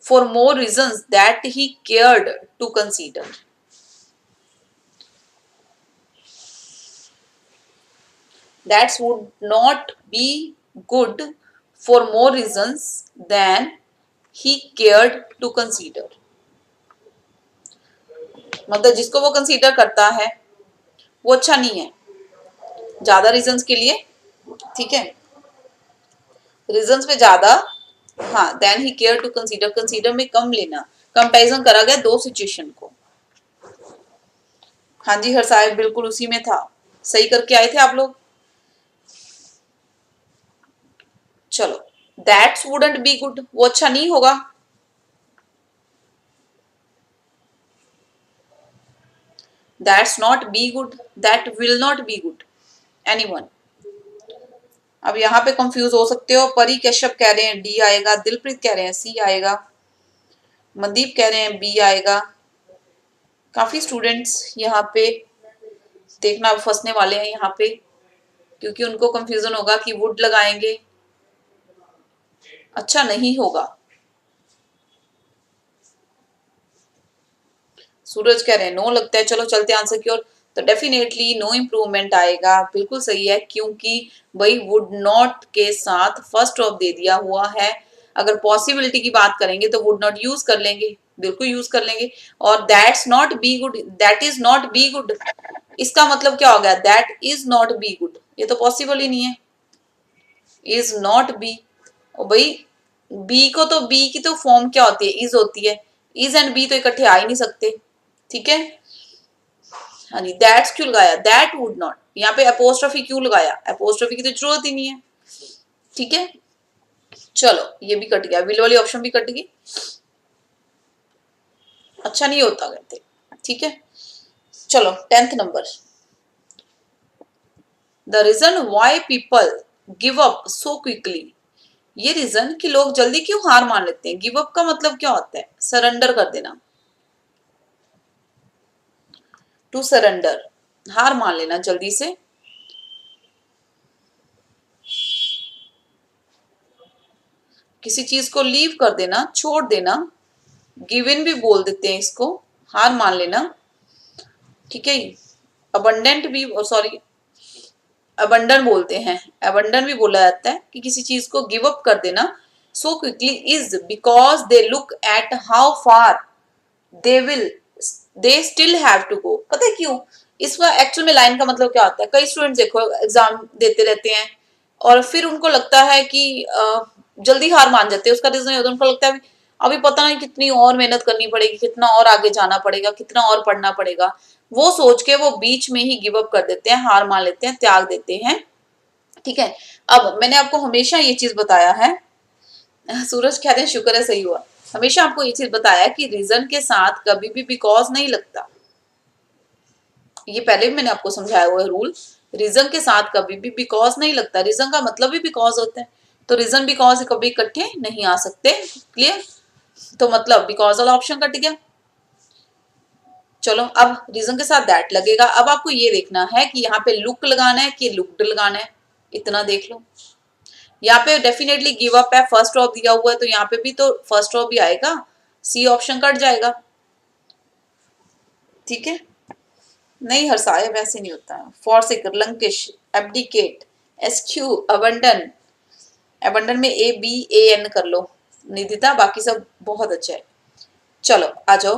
S1: for more reasons that he cared to consider. That would not be good for more reasons than he cared to consider, मतलब जिसको वो कंसीडर करता है वो अच्छा नहीं है ज्यादा रीजंस के लिए, ठीक है, रीजंस पे ज्यादा, हाँ, then he care to consider, consider में कम लेना, कंपैरिजन करा गया दो सिचुएशन को। हाँ जी हर साहब बिल्कुल उसी में था, सही करके आए थे आप लोग। चलो, दैट्स वुडंट बी गुड, वो अच्छा नहीं होगा। That's not be good, that will not be good, anyone. अब यहाँ पे कंफ्यूज हो सकते हो, परी कश्यप कह रहे हैं डी आएगा, दिलप्रीत कह रहे हैं सी आएगा, मनदीप कह रहे हैं बी आएगा। काफी स्टूडेंट्स यहाँ पे देखना फंसने वाले हैं यहाँ पे, क्योंकि उनको कंफ्यूजन होगा कि वुड लगाएंगे, अच्छा नहीं होगा। सूरज कह रहे हैं नो लगता है, चलो चलते आंसर की ओर। तो डेफिनेटली नो इम्प्रूवमेंट आएगा, बिल्कुल सही है, क्योंकि वही वुड नॉट के साथ फर्स्ट ऑफ दे दिया हुआ है। अगर पॉसिबिलिटी की बात करेंगे तो वुड नॉट यूज कर लेंगे, बिल्कुल यूज कर लेंगे। और that's not be good, that is not be good, इसका मतलब क्या हो गया, that is not be good, ये तो पॉसिबल ही नहीं है, इज नॉट बी। और भाई बी को तो, बी की तो फॉर्म क्या होती है, इज होती है, इज एंड बी तो इकट्ठे आ ही नहीं सकते, ठीक है। हाँ जी, दैट्स क्यों लगाया, दैट वुड नॉट, यहाँ पे अपोस्ट्रोफी क्यों लगाया, अपोस्ट्रोफी की तो जरूरत ही नहीं है, ठीक है। चलो ये भी कट गया, विल वाली ऑप्शन भी कट गई, अच्छा नहीं होता कहते, ठीक है। चलो 10th number, the reason why people give up so quickly, ये रीजन कि लोग जल्दी क्यों हार मान लेते हैं। गिव अप का मतलब क्या होता है, सरेंडर कर देना, टू सरेंडर, हार मान लेना जल्दी से। किसी चीज को लीव कर देना, छोड़ देना, गिव इन भी बोल देते हैं इसको, हार मान लेना, ठीक है। अबंडेंट भी, सॉरी अबंडन बोलते हैं, अबंडन भी बोला जाता है कि किसी चीज को गिव अप कर देना so quickly is because they look at how far they will, they still have to go. पता है क्यों, इसका एक्चुअल में लाइन का मतलब क्या होता है, कई स्टूडेंट्स देखो एग्जाम देते रहते हैं और फिर उनको लगता है कि जल्दी हार मान जाते हैं, उसका रीजन होता है उनको लगता है अभी पता नहीं कितनी और मेहनत करनी पड़ेगी, कितना और आगे जाना पड़ेगा, कितना और पढ़ना पड़ेगा, वो सोच के वो बीच में ही गिव अप कर देते हैं, हार मान लेते हैं, त्याग देते हैं, ठीक है। अब मैंने आपको हमेशा ये चीज बताया है, सूरज कहते हैं शुक्र है सही हुआ, हमेशा आपको ये चीज बताया कि रीजन के साथ कभी भी बिकॉज नहीं लगता, ये पहले भी मैंने आपको समझाया हुआ है रूल, रीजन के साथ कभी भी बिकॉज नहीं लगता, रीजन का मतलब भी बिकॉज होता है, तो रीजन बिकॉज कभी इकट्ठे नहीं आ सकते, क्लियर। तो मतलब बिकॉज वाला ऑप्शन कट गया। चलो अब रीजन के साथ दैट लगेगा, अब आपको ये देखना है कि यहाँ पे लुक लगाना है कि लुक्ड लगाना है, इतना देख लो। यहाँ पे डेफिनेटली गिव अप है, फर्स्ट ऑफ दिया हुआ है तो यहाँ पे भी तो फर्स्ट ऑफ भी आएगा, सी ऑप्शन कट जाएगा, ठीक है। नहीं हर्षाय वैसे नहीं होता है, फॉरसिकर, लंकिश, एब्डिकेट, एस्क्यू, अबंडन, अबंडन में ए बी ए एन कर लो, निधिता, बाकी सब बहुत अच्छा है। चलो आ जाओ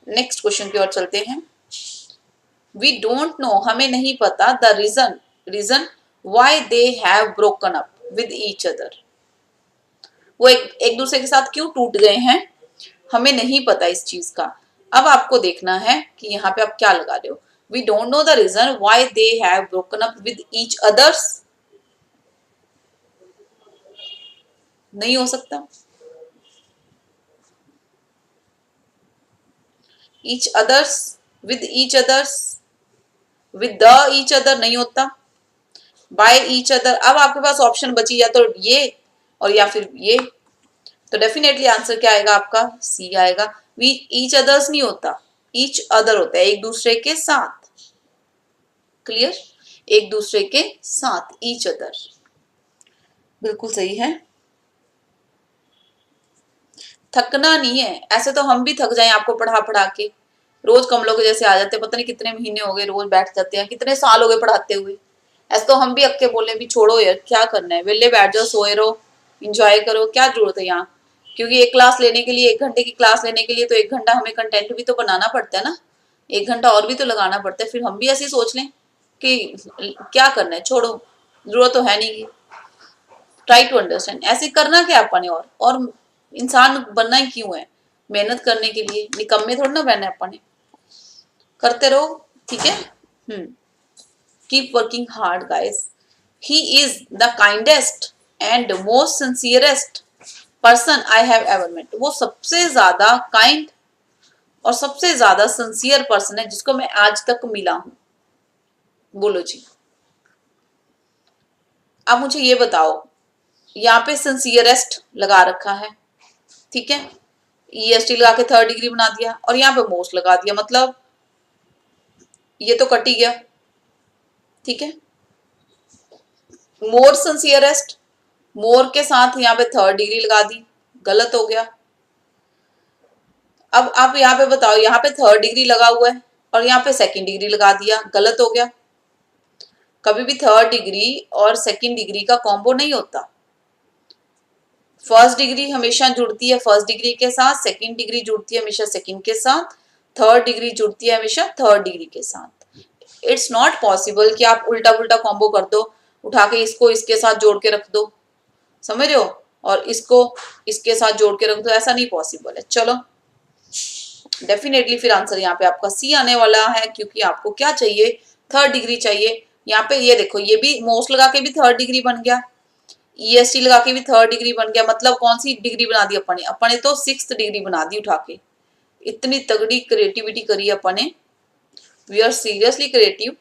S1: नेक्स्ट क्वेश्चन की ओर चलते हैं। वी डोंट नो, हमें नहीं पता, the reason, reason why they have broken up with each other, वो एक दूसरे के साथ क्यों टूट गए हैं, हमें नहीं पता इस चीज का। अब आपको देखना है कि यहाँ पे आप क्या लगा रहे हो, we don't know the reason why they have broken up with each others, नहीं हो सकता, each others, with each others, with the each other नहीं होता, बाय ईच अदर। अब आपके पास ऑप्शन बची या तो ये और या फिर ये, तो डेफिनेटली आंसर क्या आएगा आपका, सी आएगा। वी ईच अदर्स नहीं होता, ईच अदर होता है, एक दूसरे के साथ, क्लियर, एक दूसरे के साथ, ईच अदर, बिल्कुल सही है। थकना नहीं है, ऐसे तो हम भी थक जाएं आपको पढ़ा पढ़ा के, रोज कमलों के जैसे आ जाते हैं, पता नहीं कितने महीने हो गए रोज बैठ जाते हैं, कितने साल हो गए पढ़ाते हुए, ऐसे तो हम भी अक्के बोले भी छोड़ो यार क्या करना है, वेले बैठ जाओ, सोए रहो, इंजॉय करो, क्या जरूरत है यहाँ, क्योंकि एक क्लास लेने के लिए, 1 घंटे की क्लास लेने के लिए तो 1 घंटा हमें कंटेंट भी तो बनाना पड़ता है ना, 1 घंटा और भी तो लगाना पड़ता है। फिर हम भी ऐसे सोच लें कि क्या करना है, छोड़ो, जरूरत तो है नहीं। ट्राई टू अंडरस्टैंड, ऐसे करना क्या अपन ने, और इंसान बनना ही क्यों है, मेहनत करने के लिए, निकम्मे थोड़ा ना बनना है अपन ने, करते रहो, ठीक है। Keep working hard guys. He is the kindest and most sincerest person I have ever met. वो सबसे ज्यादा काइंड और सबसे ज्यादा सिंसियर पर्सन है जिसको मैं आज तक मिला हूं। बोलो जी, अब मुझे ये बताओ, यहाँ पे सिंसियरेस्ट लगा रखा है, ठीक है, ईएसटी लगा के 3rd डिग्री बना दिया, और यहाँ पे मोस्ट लगा दिया, मतलब ये तो कट ही गया, ठीक है। मोर सिंसियरेस्ट, मोर के साथ यहाँ पे 3rd डिग्री लगा दी, गलत हो गया। अब आप यहाँ पे बताओ, यहाँ पे 3rd डिग्री लगा हुआ है और यहाँ पे 2nd डिग्री लगा दिया, गलत हो गया। कभी भी 3rd डिग्री और 2nd डिग्री का कॉम्बो नहीं होता। 1st डिग्री हमेशा जुड़ती है 1st डिग्री के साथ, 2nd डिग्री जुड़ती है हमेशा 2nd के साथ, 3rd डिग्री जुड़ती है हमेशा 3rd डिग्री के साथ। इट्स नॉट पॉसिबल कि आप उल्टा पुल्टा कॉम्बो कर दो, उठा के इसको इसके साथ जोड़ के रख दो, समझ रहे हो, और इसको इसके साथ जोड़ के रख दो, ऐसा नहीं पॉसिबल है। चलो, डेफिनेटली फिर आंसर यहाँ पे आपका सी आने वाला है, क्योंकि आपको क्या चाहिए, 3rd डिग्री चाहिए। यहाँ पे ये देखो, ये भी मोस्ट लगा के भी 3rd डिग्री बन गया, ईएसटी लगा के भी 3rd डिग्री बन गया, मतलब कौन सी डिग्री बना दी अपन ने, अपन ने तो 6th डिग्री बना दी उठा के। इतनी तगड़ी क्रिएटिविटी करी अपन ने, वी आर सीरियसली क्रिएटिव,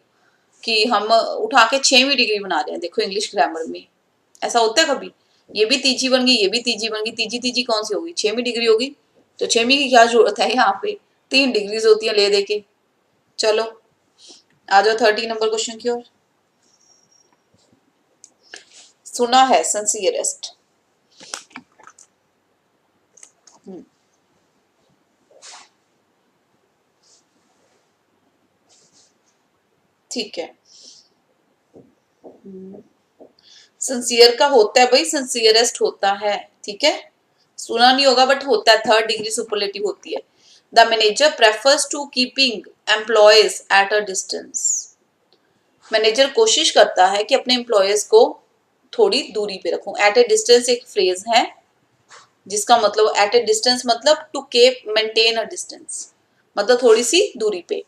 S1: कि हम उठा के 6वीं डिग्री बना रहे हैं। देखो इंग्लिश ग्रामर में ऐसा होता है कभी, ये भी तीजी बन गई, ये भी तीजी बन गई, तीजी तीजी कौन सी होगी, 6वीं डिग्री होगी, तो 6वीं की क्या जरूरत है, यहाँ पे 3 डिग्रीज होती है ले दे के। चलो आ जाओ 30 नंबर क्वेश्चन की ओर। सुना है सिंसियरेस्ट, ठीक है। सिंसियर का होता है भाई, सिंसियरेस्ट होता है, ठीक है, सुना नहीं होगा बट होता है, 3rd डिग्री सुपरलेटिव होती है। The manager prefers to keeping employees at a distance. Manager कोशिश करता है कि अपने एम्प्लॉयज को थोड़ी दूरी पे रखूं। एट ए डिस्टेंस एक फ्रेज है जिसका मतलब, एट ए डिस्टेंस मतलब to keep maintain a distance, मतलब थोड़ी सी दूरी पे।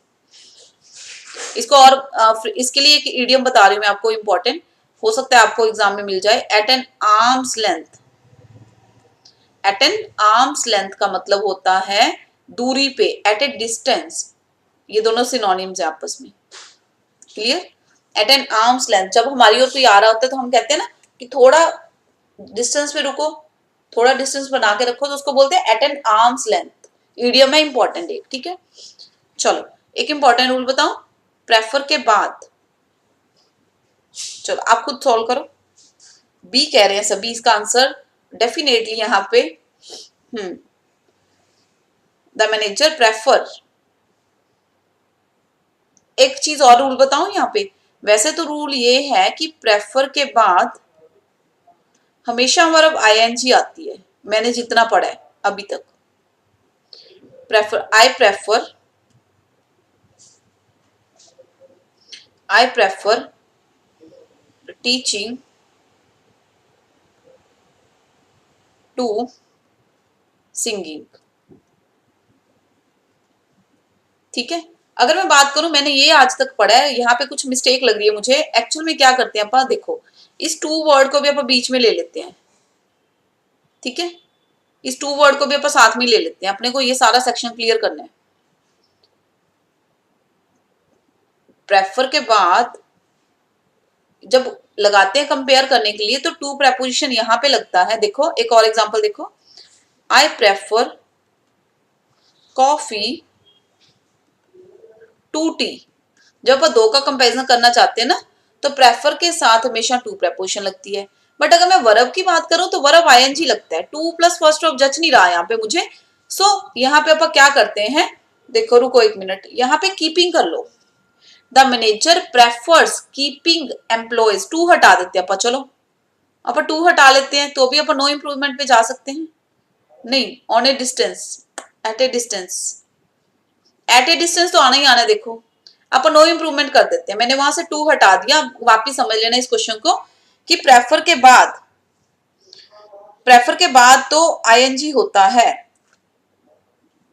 S1: इसको और इसके लिए एक इडियम बता रही हूँ मैं आपको, इंपॉर्टेंट हो सकता है आपको एग्जाम में मिल जाए। At an arms length, at an arms length का मतलब होता है दूरी पे, एट ए डिस्टेंस, ये दोनों सिनोनिम्स है आपस में, clear. At an arms length, जब हमारी ओर कोई आ रहा होता है तो हम कहते हैं ना कि थोड़ा डिस्टेंस पे रुको, थोड़ा डिस्टेंस बना के रखो, तो उसको बोलते हैं at an arms length. Idiom है इंपॉर्टेंट एक, ठीक है। चलो एक इंपॉर्टेंट रूल बताओ, प्रेफर के बाद, चलो आप खुद सॉल्व करो, बी कह रहे हैं सभी, इसका आंसर डेफिनेटली यहाँ पे द मैनेजर प्रेफर। एक चीज और रूल बताऊं यहाँ पे, वैसे तो रूल ये है कि प्रेफर के बाद हमेशा वर्ब आईएनजी आती है, मैंने जितना पढ़ा है अभी तक। Prefer, I prefer teaching to singing, ठीक है। अगर मैं बात करूं, मैंने ये आज तक पढ़ा है, यहाँ पे कुछ मिस्टेक लग रही है मुझे। एक्चुअल में क्या करते हैं अपन, देखो इस टू वर्ड को भी अपन बीच में ले लेते हैं, ठीक है, इस टू वर्ड को भी अपन साथ में ले लेते हैं, अपने को ये सारा सेक्शन क्लियर करना है। प्रेफर के बाद जब लगाते हैं कंपेयर करने के लिए, तो टू प्रेपोजिशन यहां पे लगता है। देखो एक और एग्जांपल देखो, I prefer coffee to tea. जब आप दो का कंपैरिजन करना चाहते हैं ना, तो प्रेफर के साथ हमेशा टू प्रेपोजिशन लगती है। बट अगर मैं वर्ब की बात करूं तो वर्ब आईएनजी लगता है, टू प्लस फर्स्ट ऑफ जच नहीं रहा यहाँ पे मुझे। सो यहाँ पे अपन क्या करते हैं, देखो रुको एक मिनट, यहाँ पे कीपिंग कर लो। The manager prefers keeping employees, to हटा देते हैं अपन, चलो अपन टू हटा लेते हैं, तो भी अपन नो इम्प्रूवमेंट पे जा सकते हैं। नहीं, on a distance, at a distance, at a distance तो आना ही आना है। देखो अपन नो इम्प्रूवमेंट कर देते हैं, मैंने वहां से टू हटा दिया। वापिस समझ लेना इस क्वेश्चन को कि प्रेफर के बाद तो आईएनजी होता है।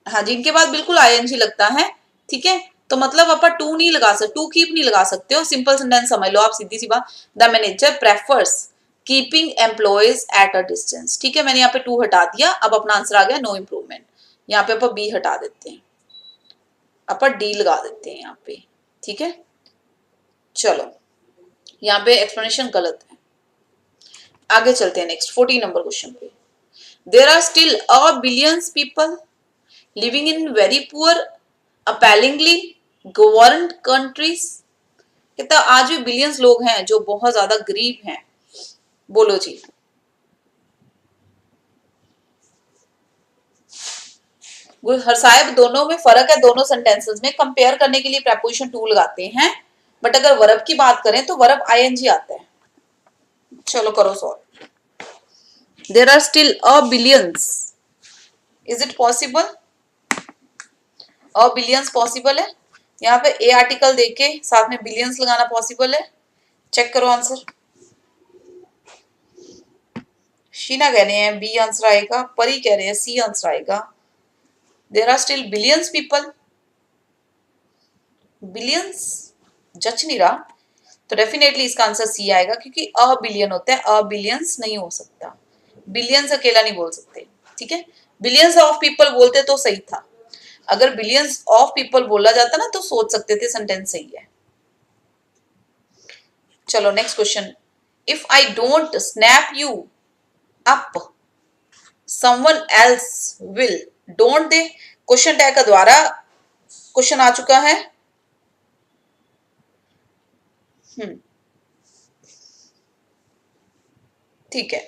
S1: हाँ जी, इनके बाद बिल्कुल आईएनजी लगता है, ठीक है। तो मतलब अपन टू नहीं लगा सकते, टू कीप नहीं लगा सकते हो। सिंपल सेंटेंस समझ लो आप, सीधी सी बात। The manager prefers keeping employees at a distance, ठीक है। मैंने यहाँ पे टू हटा दिया, अब अपना आंसर आ गया नो इम्प्रूवमेंट। यहाँ पे अपन बी हटा देते हैं, अपन डी लगा देते हैं यहाँ पे, ठीक है। चलो यहाँ पे एक्सप्लेनेशन गलत है, आगे चलते हैं नेक्स्ट 14 नंबर क्वेश्चन पे। There are still a billions people living in very poor appallingly governed countries. कहता आज भी बिलियंस लोग हैं जो बहुत ज्यादा गरीब हैं। बोलो जी। हर साहब दोनों में फर्क है, दोनों सेंटेंसेस में कंपेयर करने के लिए प्रेपोजिशन टू लगाते हैं, बट अगर वर्ब की बात करें तो वर्ब आईएनजी आता है। चलो करो solve. There are still a billions, is it possible? A billions possible है? यहाँ पे ए आर्टिकल देके साथ में बिलियंस लगाना पॉसिबल है? चेक करो आंसर। शीना कह रहे हैं बी आंसर आएगा, परी कह रहे हैं सी आंसर आएगा। There are still billions people, billions जच नहीं रहा, तो डेफिनेटली इसका आंसर सी आएगा, क्योंकि अ बिलियन होता है, अ बिलियंस नहीं हो सकता। बिलियंस अकेला नहीं बोल सकते, ठीक है। बिलियंस ऑफ पीपल बोलते तो सही था, अगर बिलियंस ऑफ पीपल बोला जाता ना तो सोच सकते थे सेंटेंस सही है। चलो next question. If I don't snap you up someone else will, don't they question tag का द्वारा क्वेश्चन आ चुका है। ठीक है,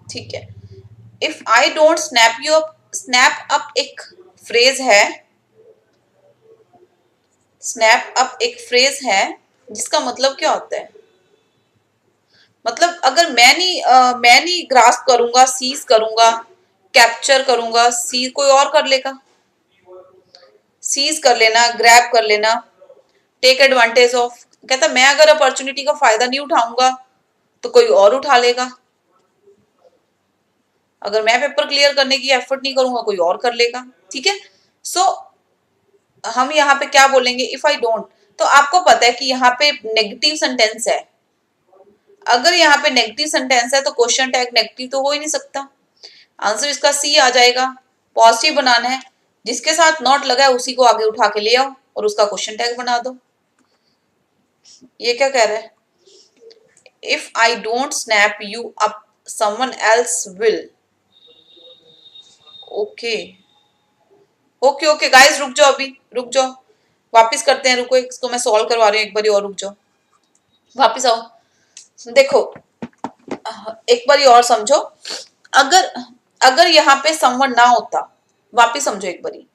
S1: ठीक है। If I don't snap you up, snap up एक फ्रेज है, स्नैप अप एक फ्रेज है जिसका मतलब क्या होता है? मतलब अगर मैं नहीं ग्रास्प करूंगा, सीज करूंगा, कैप्चर करूंगा, सी कोई और कर लेगा। सीज कर लेना, ग्रैब कर लेना, टेक एडवांटेज ऑफ। कहता मैं अगर अपॉर्चुनिटी का फायदा नहीं उठाऊंगा तो कोई और उठा लेगा। अगर मैं पेपर क्लियर करने की एफर्ट नहीं करूंगा कोई और कर लेगा, ठीक है। सो हम यहाँ पे क्या बोलेंगे? इफ आई डोंट, तो आपको पता है कि यहाँ पे नेगेटिव सेंटेंस है। अगर यहाँ पे नेगेटिव सेंटेंस है तो क्वेश्चन टैग नेगेटिव तो हो ही नहीं सकता। आंसर इसका सी आ जाएगा। पॉजिटिव बनाना है, जिसके साथ नॉट लगा है उसी को आगे उठा के ले आओ और उसका क्वेश्चन टैग बना दो। ये क्या कह रहा है? If I don't snap you up someone else will. Okay okay okay guys, रुक जाओ, अभी रुक जाओ, वापिस करते हैं। रुको, इसको मैं सॉल्व करवा रही हूँ एक बार और, रुक जाओ, वापिस आओ। देखो एक बार और समझो। अगर अगर यहाँ पे समवन ना होता, वापिस समझो एक बारी।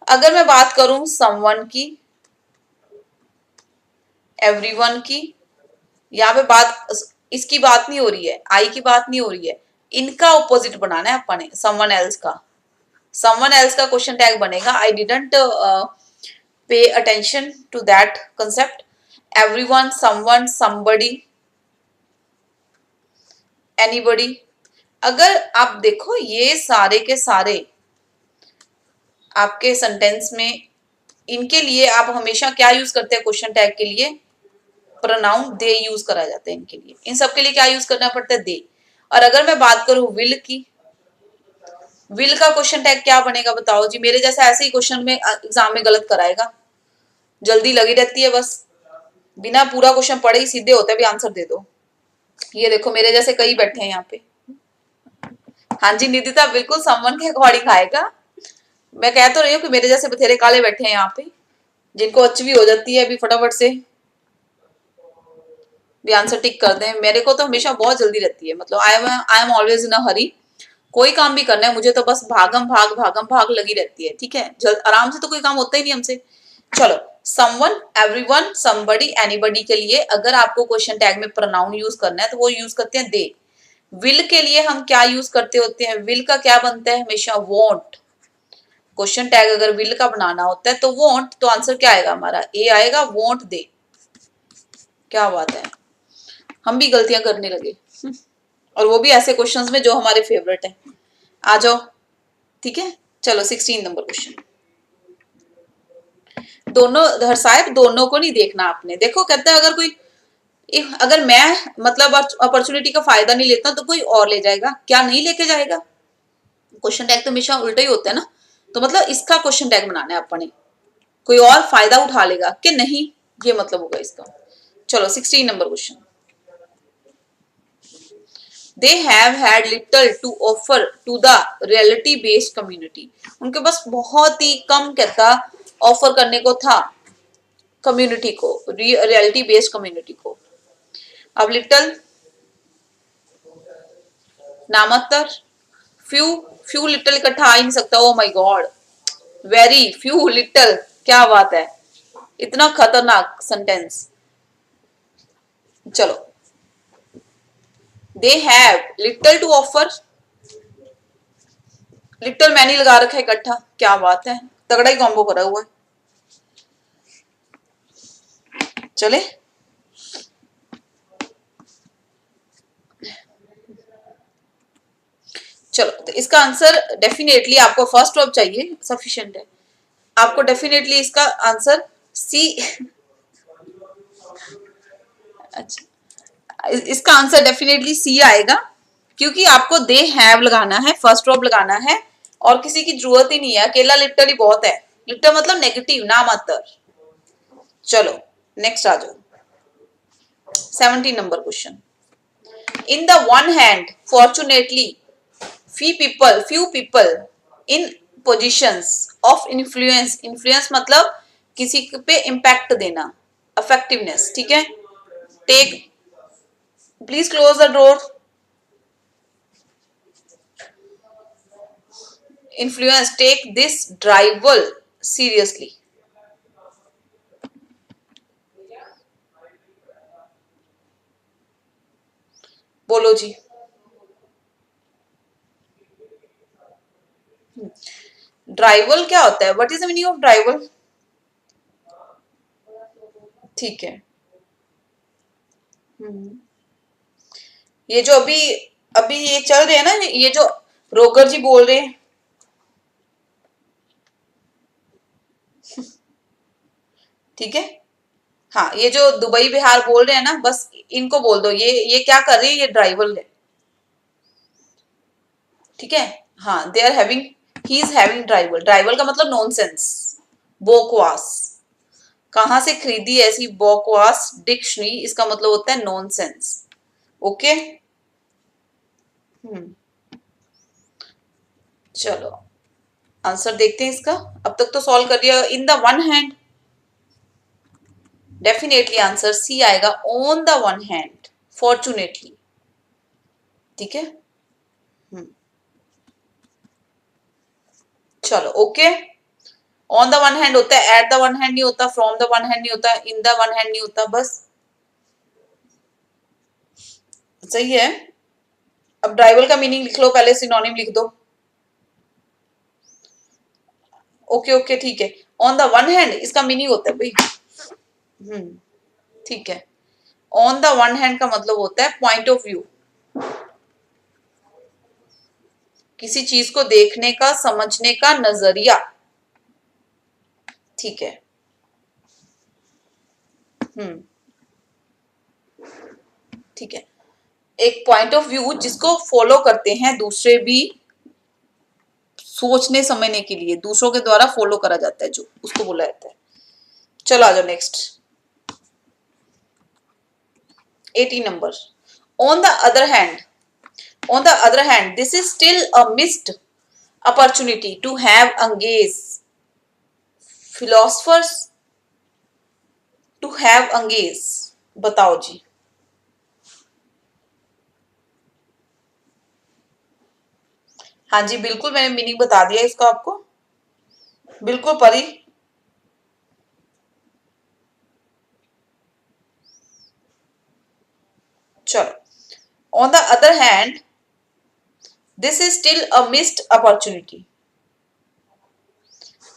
S1: अगर मैं बात करूं समवन की, एवरीवन की, यहाँ पे बात इसकी बात नहीं हो रही है, आई की बात नहीं हो रही है, इनका ऑपोजिट बनाना है अपने, समवन एल्स का। समवन एल्स का क्वेश्चन टैग बनेगा I didn't pay attention to that concept. Everyone, someone, somebody, anybody. अगर आप देखो ये सारे के सारे आपके सेंटेंस में, इनके लिए आप हमेशा क्या यूज करते हैं क्वेश्चन टैग के लिए? प्रोनाउन दे यूज करा जाता है इनके लिए। इन सब के लिए क्या यूज करना पड़ता है? दे। और अगर मैं बात करूं विल की, विल का क्वेश्चन टैग क्या बनेगा बताओ जी? मेरे जैसा ऐसे ही क्वेश्चन में एग्जाम में गलत कराएगा, जल्दी लगी रहती है, बस बिना पूरा क्वेश्चन पढ़े ही सीधे होते भी आंसर दे दो। ये देखो मेरे जैसे कई बैठे हैं यहाँ पे। हाँ जी निधिता, बिल्कुल समवन के अकॉर्डिंग आएगा। मैं कह तो रही हूँ कि मेरे जैसे बथेरे काले बैठे हैं यहाँ पे, जिनको अच्छी भी हो जाती है अभी फटाफट से भी आंसर टिक कर दें। मेरे को तो हमेशा बहुत जल्दी रहती है, मतलब आई एम ऑलवेज इन अ हरी। कोई काम भी करना है मुझे तो बस भागम भाग लगी रहती है, ठीक है। आराम से तो कोई काम होता ही नहीं हमसे। चलो समवन, एवरीवन, समबडी, एनीबडी के लिए अगर आपको क्वेश्चन टैग में प्रोनाउन यूज करना है तो वो यूज करते हैं दे। विल के लिए हम क्या यूज करते होते हैं? विल का क्या बनता है हमेशा? वॉन्ट। क्वेश्चन टैग अगर विल का बनाना होता है तो वॉन्ट, तो आंसर क्या आएगा हमारा? ए आएगा, वॉन्ट दे। क्या बात है, हम भी गलतियां करने लगे और वो भी ऐसे क्वेश्चंस में जो हमारे फेवरेट है। आ जाओ, ठीक है। चलो 16 नंबर क्वेश्चन। दोनों हर साहब, दोनों को नहीं देखना आपने। देखो कहता है अगर कोई, अगर मैं मतलब अपॉर्चुनिटी का फायदा नहीं लेता तो कोई और ले जाएगा। क्या नहीं लेके जाएगा? क्वेश्चन टैग तो हमेशा उल्टा ही होता है ना, तो मतलब इसका क्वेश्चन टैग बनाना है अपने। कोई और फायदा उठा लेगा कि नहीं, ये मतलब होगा इसका। चलो 16 number question. They have had little to offer to the reality based community. उनके पास बहुत ही कम कहता ऑफर करने को था कम्युनिटी को, रियलिटी बेस्ड कम्युनिटी को। अब लिटल नामातर, फ्यू, फ्यू लिटल इकट्ठा आ ही नहीं सकता। Oh my God, very few little, क्या बात है, इतना खतरनाक सेंटेंस। चलो, they have little to offer, little many लगा रखा है इकट्ठा, क्या बात है, तगड़ा ही कॉम्बो करा हुआ है। चले, चलो तो इसका आंसर डेफिनेटली आपको फर्स्ट वर्ब चाहिए, सफिशिएंट है। आपको डेफिनेटली इसका आंसर सी अच्छा, इसका आंसर डेफिनेटली सी आएगा, क्योंकि आपको दे हैव लगाना है, फर्स्ट वर्ब लगाना है और किसी की जरूरत ही नहीं है। अकेला लिटल ही बहुत है। लिटल मतलब नेगेटिव, ना मातर। चलो नेक्स्ट आ जाओ, 17 number question. In the one hand fortunately few people in positions of influence, influence मतलब किसी पे इम्पैक्ट देना, effectiveness, ठीक है। Take, please close the door. Influence, take this drivel seriously. बोलो जी। ड्राइवल क्या होता है? What is the meaning of drivel? ठीक है। ये जो अभी अभी ये चल रहे हैं ना, ये जो रोगर जी बोल रहे हैं, ठीक है। हाँ, ये जो दुबई बिहार बोल रहे हैं ना, बस इनको बोल दो ये क्या कर रही है, ये ड्राइवल है, ठीक है। हाँ, they are having, he is having drivel. Drivel का मतलब नॉनसेंस, बकवास। कहां से खरीदी ऐसी बकवास डिक्शनरी? इसका मतलब होता है नॉनसेंस। ओके। चलो आंसर देखते हैं इसका। अब तक तो सॉल्व कर दिया। In the one hand, definitely answer C आएगा, on the one hand, fortunately, ठीक है। चलो okay. On the one hand होता है, एट द वन हैंड नहीं होता, फ्रॉम द वन हैंड नहीं होता, इन द वन हैंड नहीं होता, बस सही है। अब ड्राइवल का मीनिंग लिख लो, पहले सिनोनिम लिख दो। ओके ओके ठीक है। ऑन द वन हैंड इसका मीनिंग होता है भाई, ठीक है। ऑन द वन हैंड का मतलब होता है पॉइंट ऑफ व्यू, किसी चीज को देखने का, समझने का नजरिया, ठीक है। ठीक है, एक पॉइंट ऑफ व्यू जिसको फॉलो करते हैं दूसरे भी, सोचने समझने के लिए दूसरों के द्वारा फॉलो करा जाता है, जो उसको बोला जाता है। चलो आ जाओ next, 18 number. On the other hand, on the other hand, this is still a missed opportunity to have engaged philosophers, to have engaged, बताओ जी। हाँ जी बिल्कुल, मैंने मीनिंग बता दिया इसका आपको, बिल्कुल परी। चलो, on the other hand this is still a missed opportunity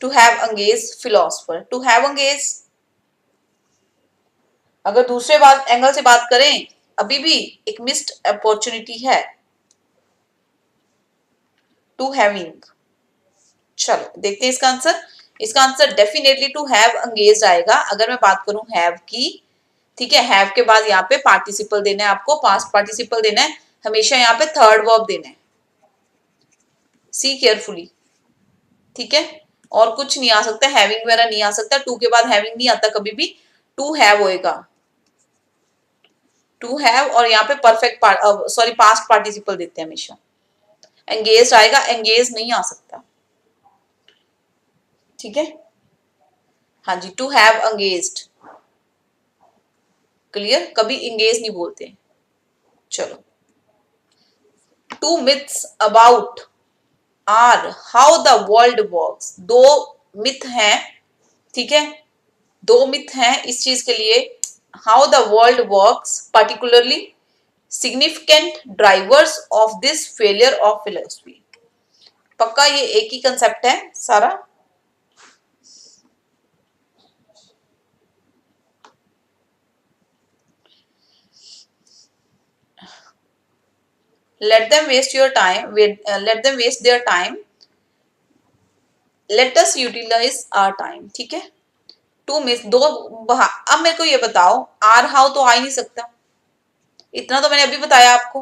S1: to have engage philosopher. To have engage, अगर दूसरे बात एंगल से बात करें, अभी भी एक मिस्ड अपॉर्चुनिटी है टू हैविंग। चलो देखते हैं इसका आंसर। इसका answer definitely to have engage आएगा अगर मैं बात करूं हैव की। ठीक है, हैव के बाद यहाँ पे पार्टिसिपल देना है, आपको पास्ट पार्टिसिपल देना है, हमेशा यहाँ पे थर्ड वर्ब देना है। सी केयरफुली, ठीक है, और कुछ नहीं आ सकता, हैविंग वगैरह नहीं आ सकता, टू के बाद हैविंग नहीं आता कभी भी, टू हैव होएगा, टू हैव, और यहाँ पे परफेक्ट सॉरी पास्ट पार्टिसिपल देते हैं हमेशा। एंगेज आएगा, एंगेज नहीं आ सकता। ठीक है, हाँ जी, टू हैव एंगेज्ड, क्लियर, कभी एंगेज नहीं बोलते। चलो, two myths about are how the world works. दो मिथ हैं, ठीक है, दो मिथ हैं इस चीज के लिए, how the world works, particularly significant drivers of this failure of philosophy। पक्का ये एक ही कंसेप्ट है सारा। let them waste your time, let them waste their time, let us utilize our time। ठीक है, टू मिस दो, अब मेरे को ये बताओ, आर हाउ तो आ ही नहीं सकता, इतना तो मैंने अभी बताया आपको,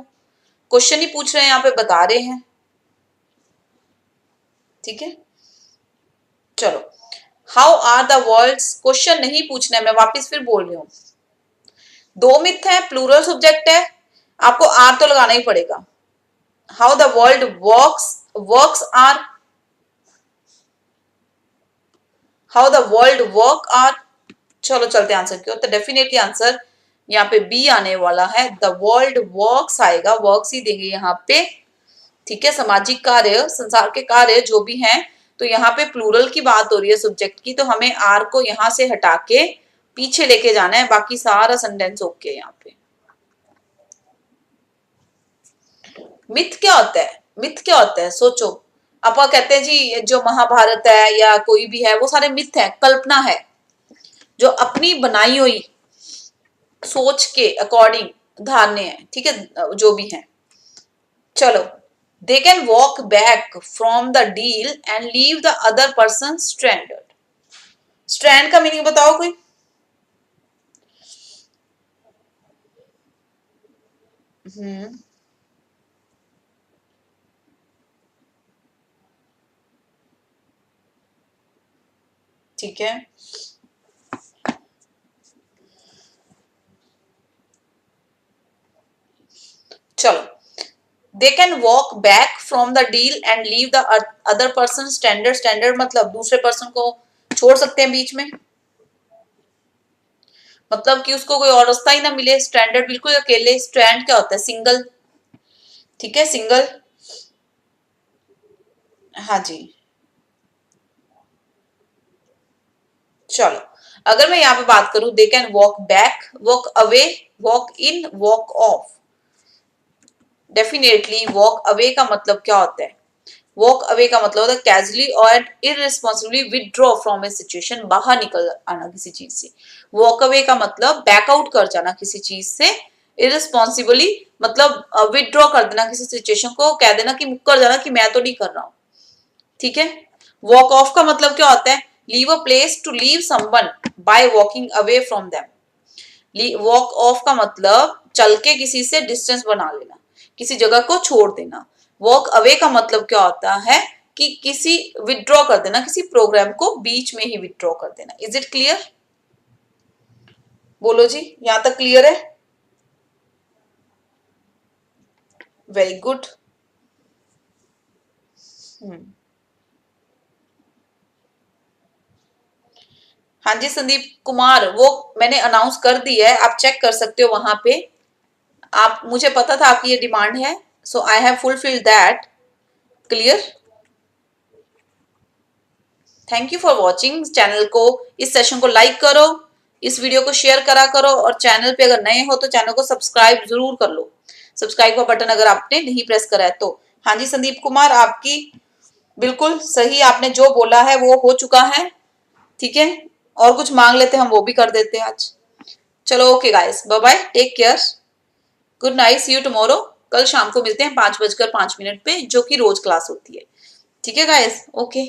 S1: क्वेश्चन ही पूछ रहे हैं, यहाँ पे बता रहे हैं। ठीक है, चलो, how are the worlds, question नहीं पूछना है, मैं वापस फिर बोल रही हूँ। दो मिथ है, प्लूरल सब्जेक्ट है, आपको आर तो लगाना ही पड़ेगा। How the world works, works are, how the world work are. चलो चलते आंसर की ओर, तो डेफिनेटली आंसर यहाँ पे बी आने वाला है, द वर्ल्ड वर्क्स आएगा, वर्क्स ही देंगे यहाँ पे। ठीक है, सामाजिक कार्य, संसार के कार्य जो भी हैं, तो यहाँ पे प्लूरल की बात हो रही है सब्जेक्ट की, तो हमें आर को यहां से हटा के पीछे लेके जाना है, बाकी सारा सेंटेंस ओके। यहाँ पे मिथ क्या होता है, मिथ क्या होता है, सोचो। आप कहते हैं जी जो महाभारत है या कोई भी है वो सारे मिथ है, कल्पना है, जो अपनी बनाई हुई सोच के अकॉर्डिंग धारणे हैं। ठीक है, जो भी हैं। चलो, they can walk back from the deal and leave the other person stranded। Strand का मीनिंग बताओ कोई। ठीक है, चलो, they can walk back from the deal and leave the other person standard. Standard मतलब दूसरे पर्सन को छोड़ सकते हैं बीच में, मतलब कि उसको कोई और रास्ता ही ना मिले, स्टैंडर्ड बिल्कुल अकेले। स्ट्रैंड क्या होता है, सिंगल। ठीक है, सिंगल, हाँ जी। चलो, अगर मैं यहाँ पे बात करूं, they can walk back, walk away, walk in, walk of. Definitely walk away का मतलब क्या होता है, वॉक अवे का मतलब होता है कैजुअली और irresponsibly withdraw from A situation, बाहर निकल आना किसी चीज से। वॉक अवे का मतलब बैकआउट कर जाना किसी चीज से, इररिस्पॉन्सिबली मतलब विथड्रॉ कर देना किसी सिचुएशन को, कह देना कि मुकर जाना कि मैं तो नहीं कर रहा हूं। ठीक है, वॉक ऑफ का मतलब क्या होता है, leave a place to leave someone by walking away from them. Walk off का मतलब चल के किसी से डिस्टेंस बना लेना, किसी जगह को छोड़ देना। वॉक अवे का मतलब क्या होता है कि किसी विथड्रॉ कर देना, किसी प्रोग्राम को बीच में ही विथड्रॉ कर देना। इज इट क्लियर, बोलो जी, यहां तक क्लियर है? Very good. हाँ जी संदीप कुमार, वो मैंने अनाउंस कर दिया है, आप चेक कर सकते हो वहां पे। आप, मुझे पता था आपकी ये डिमांड है, so I have fulfilled that. Clear, thank you for watching. Channel को, इस सेशन को लाइक करो, इस वीडियो को शेयर करा करो और चैनल पे अगर नए हो तो चैनल को सब्सक्राइब जरूर कर लो, सब्सक्राइब का बटन अगर आपने नहीं प्रेस करा है तो। हाँ जी संदीप कुमार, आपकी बिल्कुल सही, आपने जो बोला है वो हो चुका है। ठीक है, और कुछ मांग लेते हम वो भी कर देते हैं आज। चलो okay guys, bye bye, take care, good night, see you tomorrow. कल शाम को मिलते हैं 5:05 पे, जो कि रोज क्लास होती है। ठीक है गाइस, ओके।